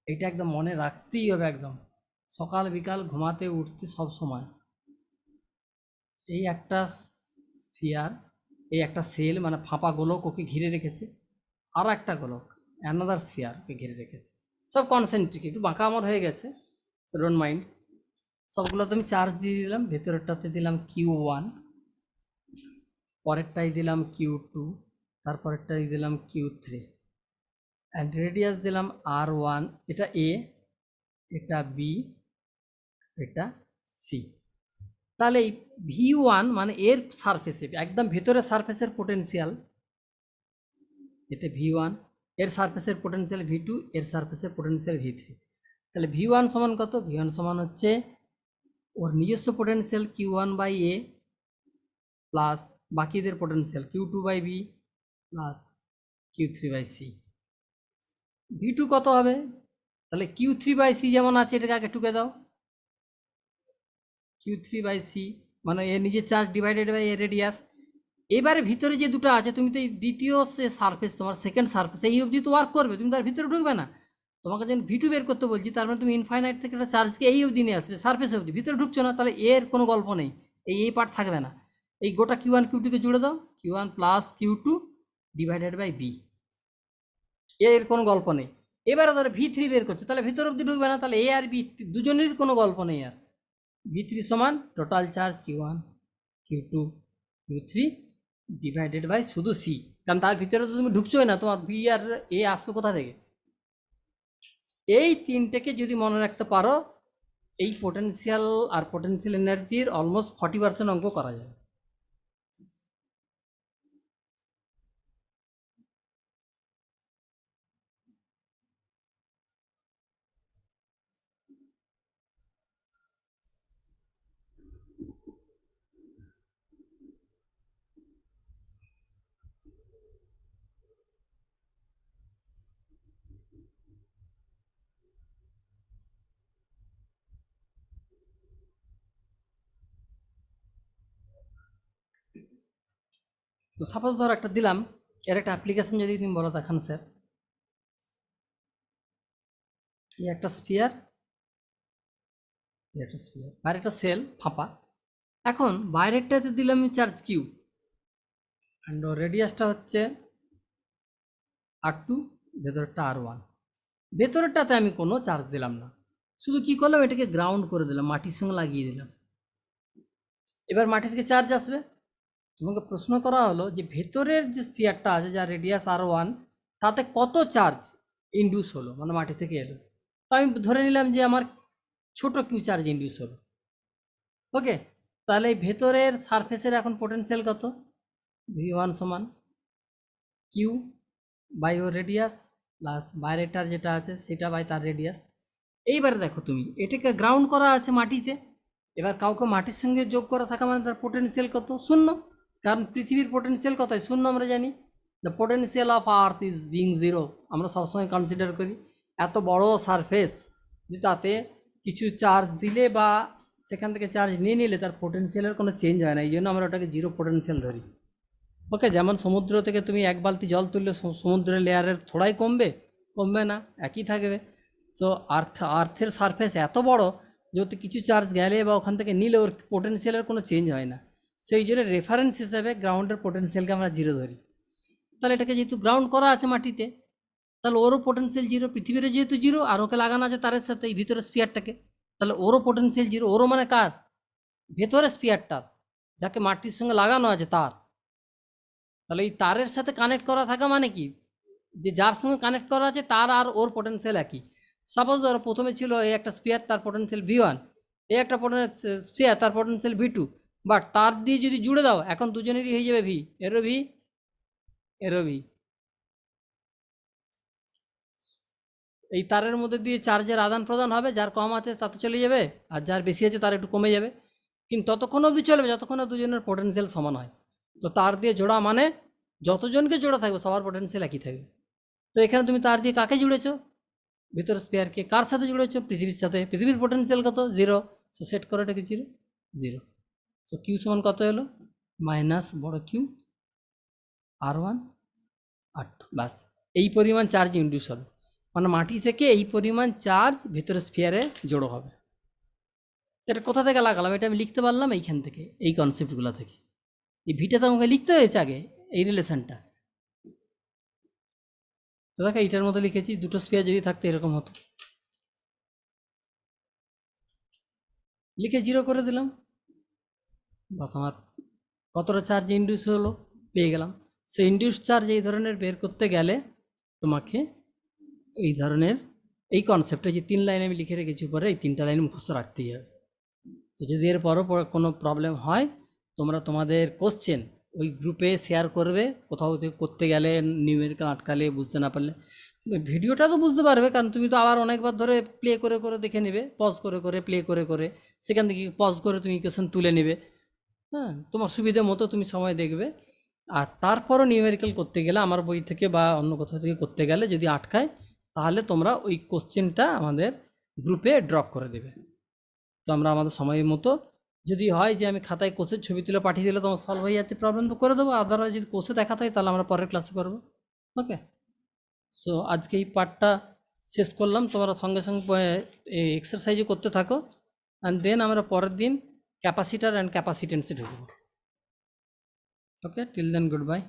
এটা একদম মনে রাখতেই হবে একদম, সকাল বিকাল ঘুমাতে উঠতে সব সময়। এই একটা স্ফিয়ার, এই একটা সেল মানে ফাঁপা গোলক ওকে ঘিরে রেখেছে, আর একটা গোলক অ্যানাদার স্ফিয়ারকে ঘিরে রেখেছে, সব কনসেন্ট্রিক, একটু বাঁকা আমার হয়ে গেছে, সো ডোন্ট মাইন্ড। সবগুলো আমি চার্জ দিয়ে দিলাম, ভেতরেরটাতে দিলাম Q1, পরেরটাই দিলাম Q2, তারপরেরটাই দিলাম Q3, অ্যান্ড রেডিয়াস দিলাম R1, এটা A, এটা B, এটা C। তাহলে এই V1 মানে এর সারফেসে, একদম ভেতরের সারফেসের পোটেনশিয়াল, এটা V1, এর সারফেসের পোটেনশিয়াল V2, এর সারফেসের পোটেনশিয়াল V3। তাহলে V1 সমান কত? V1 সমান হচ্ছে ওর নিজস্ব পোটেনশিয়াল Q1/A প্লাস বাকিদের potential Q2/B plus Q3/C। V2 কত হবে? তাহলে Q3/C যেমন আছে, এটাকে আগে টুকে দাও, Q3/C মানে এর নিজের চার্জ ডিভাইডেড বাই এর রেডিয়াস। এবারে ভিতরে যে দুটো আছে, তুমি তো এই দ্বিতীয় সে সারফেস, তোমার সেকেন্ড সারফেস, এই অবধি তো ওয়ার্ক করবে, তুমি তার ভিতরে ঢুকবে না। তোমাকে যখন V2 বের করতে বলছি, তার মানে তুমি ইনফাইনাইট থেকে একটা চার্জকে এই অবধি নিয়ে আসবে, সারফেস অবধি, ভিতরে ঢুকছো না, তাহলে এর কোনো গল্প নেই, এই পার্ট থাকবে না। এই গোটা Q1 Q2কে জুড়ে দাও, Q1 plus Q2 divided by B, এর কোনো গল্প নেই। এবারে ধরো V3 বের করছো, তাহলে ভিতর অবধি ঢুকবে না, তাহলে A আর B দুজনেরই কোনো গল্প নেই আর। V3 সমান total charge Q1 Q2 Q3 divided by শুধু C, কারণ তার ভিতরে তো তুমি ঢুকছোই না, তোমার B আর A আসবে কোথা থেকে? এই তিনটেকে যদি মনে রাখতে পারো, এই পোটেনশিয়াল আর পোটেনশিয়াল এনার্জির অলমোস্ট 40% অঙ্ক করা যায়। তো সাপোজ ধরো একটা দিলাম, এর একটা অ্যাপ্লিকেশন যদি তুমি বলো দেখান স্যার। এই একটা স্ফিয়ার, একটা স্ফিয়ার আর একটা সেল ফাঁপা। এখন বাইরেরটাতে দিলাম আমি চার্জ Q, অ্যান্ড রেডিয়াসটা হচ্ছে R2, ভেতরেরটা R1। ভেতরেরটাতে আমি কোনো চার্জ দিলাম না, শুধু কি করলাম, এটাকে গ্রাউন্ড করে দিলাম, মাটির সঙ্গে লাগিয়ে দিলাম। এবার মাটি থেকে চার্জ আসবে, তোমাকে প্রশ্ন করা হলো যে ভেতরের যে স্ফিয়ারটা আছে, যার রেডিয়াস R1, তাতে কত চার্জ ইন্ডিউস হলো, মানে মাটি থেকে এলো। তো আমি ধরে নিলাম যে আমার ছোট Q চার্জ ইন্ডিউস হলো। ওকে, তাহলে এই ভেতরের সারফেসের এখন পোটেনশিয়াল কত? V1 সমান Q বাই ওর রেডিয়াস প্লাস বাইরেটার যেটা আছে সেটা বাই তার রেডিয়াস। এইবারে দেখো, তুমি এটাকে গ্রাউন্ড করা আছে মাটিতে, এবার কাউকে মাটির সঙ্গে যোগ করা থাকা মানে তার পোটেনশিয়াল কত? শূন্য, কারণ পৃথিবীর পোটেনশিয়াল কত? শূন্য, আমরা জানি the potential of earth is being zero, আমরা সবসময় কনসিডার করি। এত বড় সারফেস, যে তাতে কিছু চার্জ দিলে বা সেখান থেকে চার্জ নিয়ে নিলে তার পোটেনশিয়ালের কোনো চেঞ্জ হয় না, এই জন্য আমরা ওটাকে জিরো পোটেনশিয়াল ধরি। ওকে, যেমন সমুদ্র থেকে তুমি এক বালতি জল তুললে সমুদ্রের লেয়ারের থোড়াই কমবে? কমবে না, একই থাকবে। সো আর্থের সারফেস এত বড়, যেহেতু কিছু চার্জ গেলে বা ওখান থেকে নিলে ওর পোটেনশিয়ালের কোনো চেঞ্জ হয় না, সেই জন্য রেফারেন্স হিসেবে গ্রাউন্ডের পোটেনশিয়ালকে আমরা জিরো ধরি। তাহলে এটাকে যেহেতু গ্রাউন্ড করা আছে মাটিতে, তাহলে ওরও পোটেনশিয়াল জিরো, পৃথিবীরও যেহেতু জিরো, আর ওকে লাগানো আছে তারের সাথে এই ভিতরের স্পিয়ারটাকে, তাহলে ওরও পোটেনশিয়াল জিরো। ওরও মানে কার? ভেতরের স্পিয়ারটার, যাকে মাটির সঙ্গে লাগানো আছে তার। তাহলে এই তারের সাথে কানেক্ট করা থাকা মানে কি, যে যার সঙ্গে কানেক্ট করা আছে তার আর ওর পোটেনশিয়াল একই। সাপোজ ধরো প্রথমে ছিল এই একটা স্পিয়ার, তার পোটেনশিয়াল V1, এই একটা স্পিয়ার, তার পোটেনশিয়াল V2, বাট তার দিয়ে যদি জুড়ে দাও, এখন দুজনেরই হয়ে যাবে V, এরও V, এরও V। এই তারের মধ্যে দিয়ে চার্জের আদান প্রদান হবে, যার কম আছে তাতে চলে যাবে, আর যার বেশি আছে তার একটু কমে যাবে, কিন্তু ততক্ষণ অবধি চলবে যতক্ষণ না দুজনের পোটেনশিয়াল সমান হয়। তো তার দিয়ে জোড়া মানে যতজনকে জোড়া থাকবে সবার পোটেনশিয়াল একই থাকবে। তো এখানে তুমি তার দিয়ে কাকে জুড়েছো? ভিতর স্পেয়ারকে। কার সাথে জুড়েছো? পৃথিবীর সাথে। পৃথিবীর পোটেনশিয়াল কত? জিরো। সো সেট করো এটাকে জিরো, জিরো। সো কিউ সমান কত এলো? মাইনাস বড় কিউ R1 R2, বাস এই পরিমাণ চার্জ ইন্ডিউস হবে, মানে মাটি থেকে এই পরিমাণ চার্জ ভিতরে স্ফিয়ারে জড়ো হবে। এটা কোথা থেকে লাগালাম? এটা আমি লিখতে পারলাম এইখান থেকে, এই কনসেপ্টগুলো থেকে। এই ভিটা তো আমাকে লিখতে হয়েছে আগে, এই রিলেশনটা। দেখো এইটার মতো লিখেছি, দুটো স্পেয়ার যদি থাকতো এরকম হতো, লিখে 0 করে দিলাম, বাস আমার কতটা চার্জ ইন্ডিউস হলো পেয়ে গেলাম। সে ইন্ডিউস চার্জ এই ধরনের বের করতে গেলে তোমাকে এই ধরনের এই কনসেপ্টে যে 3 লাইন আমি লিখে রেখেছি উপরে, এই 3টা লাইন মুখস্থ রাখতেই হবে। তো যদি এর পরও কোনো প্রবলেম হয় তোমরা তোমাদের কোশ্চেন ওই গ্রুপে শেয়ার করবে, কোথাও থেকে করতে গেলে নিউমেরিক্যাল আটকালে বুঝতে না পারলে। ভিডিওটা তো বুঝতে পারবে, কারণ তুমি তো আবার অনেকবার ধরে প্লে করে করে দেখে নেবে, পজ করে করে প্লে করে করে, সেখান থেকে পজ করে তুমি কোশ্চেন তুলে নেবে। হ্যাঁ, তোমার সুবিধা মতো তুমি সময় দেখবে। আর তারপরও নিউমেরিক্যাল করতে গেলে আমার বই থেকে বা অন্য কোথাও থেকে করতে গেলে যদি আটকায়, তাহলে তোমরা ওই কোশ্চেনটা আমাদের গ্রুপে ড্রপ করে দেবে। তো আমরা আমাদের সময় মতো, যদি হয় যে আমি খাতায় কোষের ছবি তুলে পাঠিয়ে দিলে তোমার সলভ হয়ে যাচ্ছে প্রবলেম, তো করে দেবো। আদারওয়াইজ যদি কোষে দেখাতে হয় তাহলে আমরা পরের ক্লাসে করবো। ওকে, সো আজকে এই পার্টটা শেষ করলাম, তোমরা সঙ্গে সঙ্গে এই এক্সারসাইজও করতে থাকো, অ্যান্ড দেন আমরা পরের দিন ক্যাপাসিটার অ্যান্ড ক্যাপাসিটেন্সে ঢুকবো। ওকে, টিল দেন গুড বাই।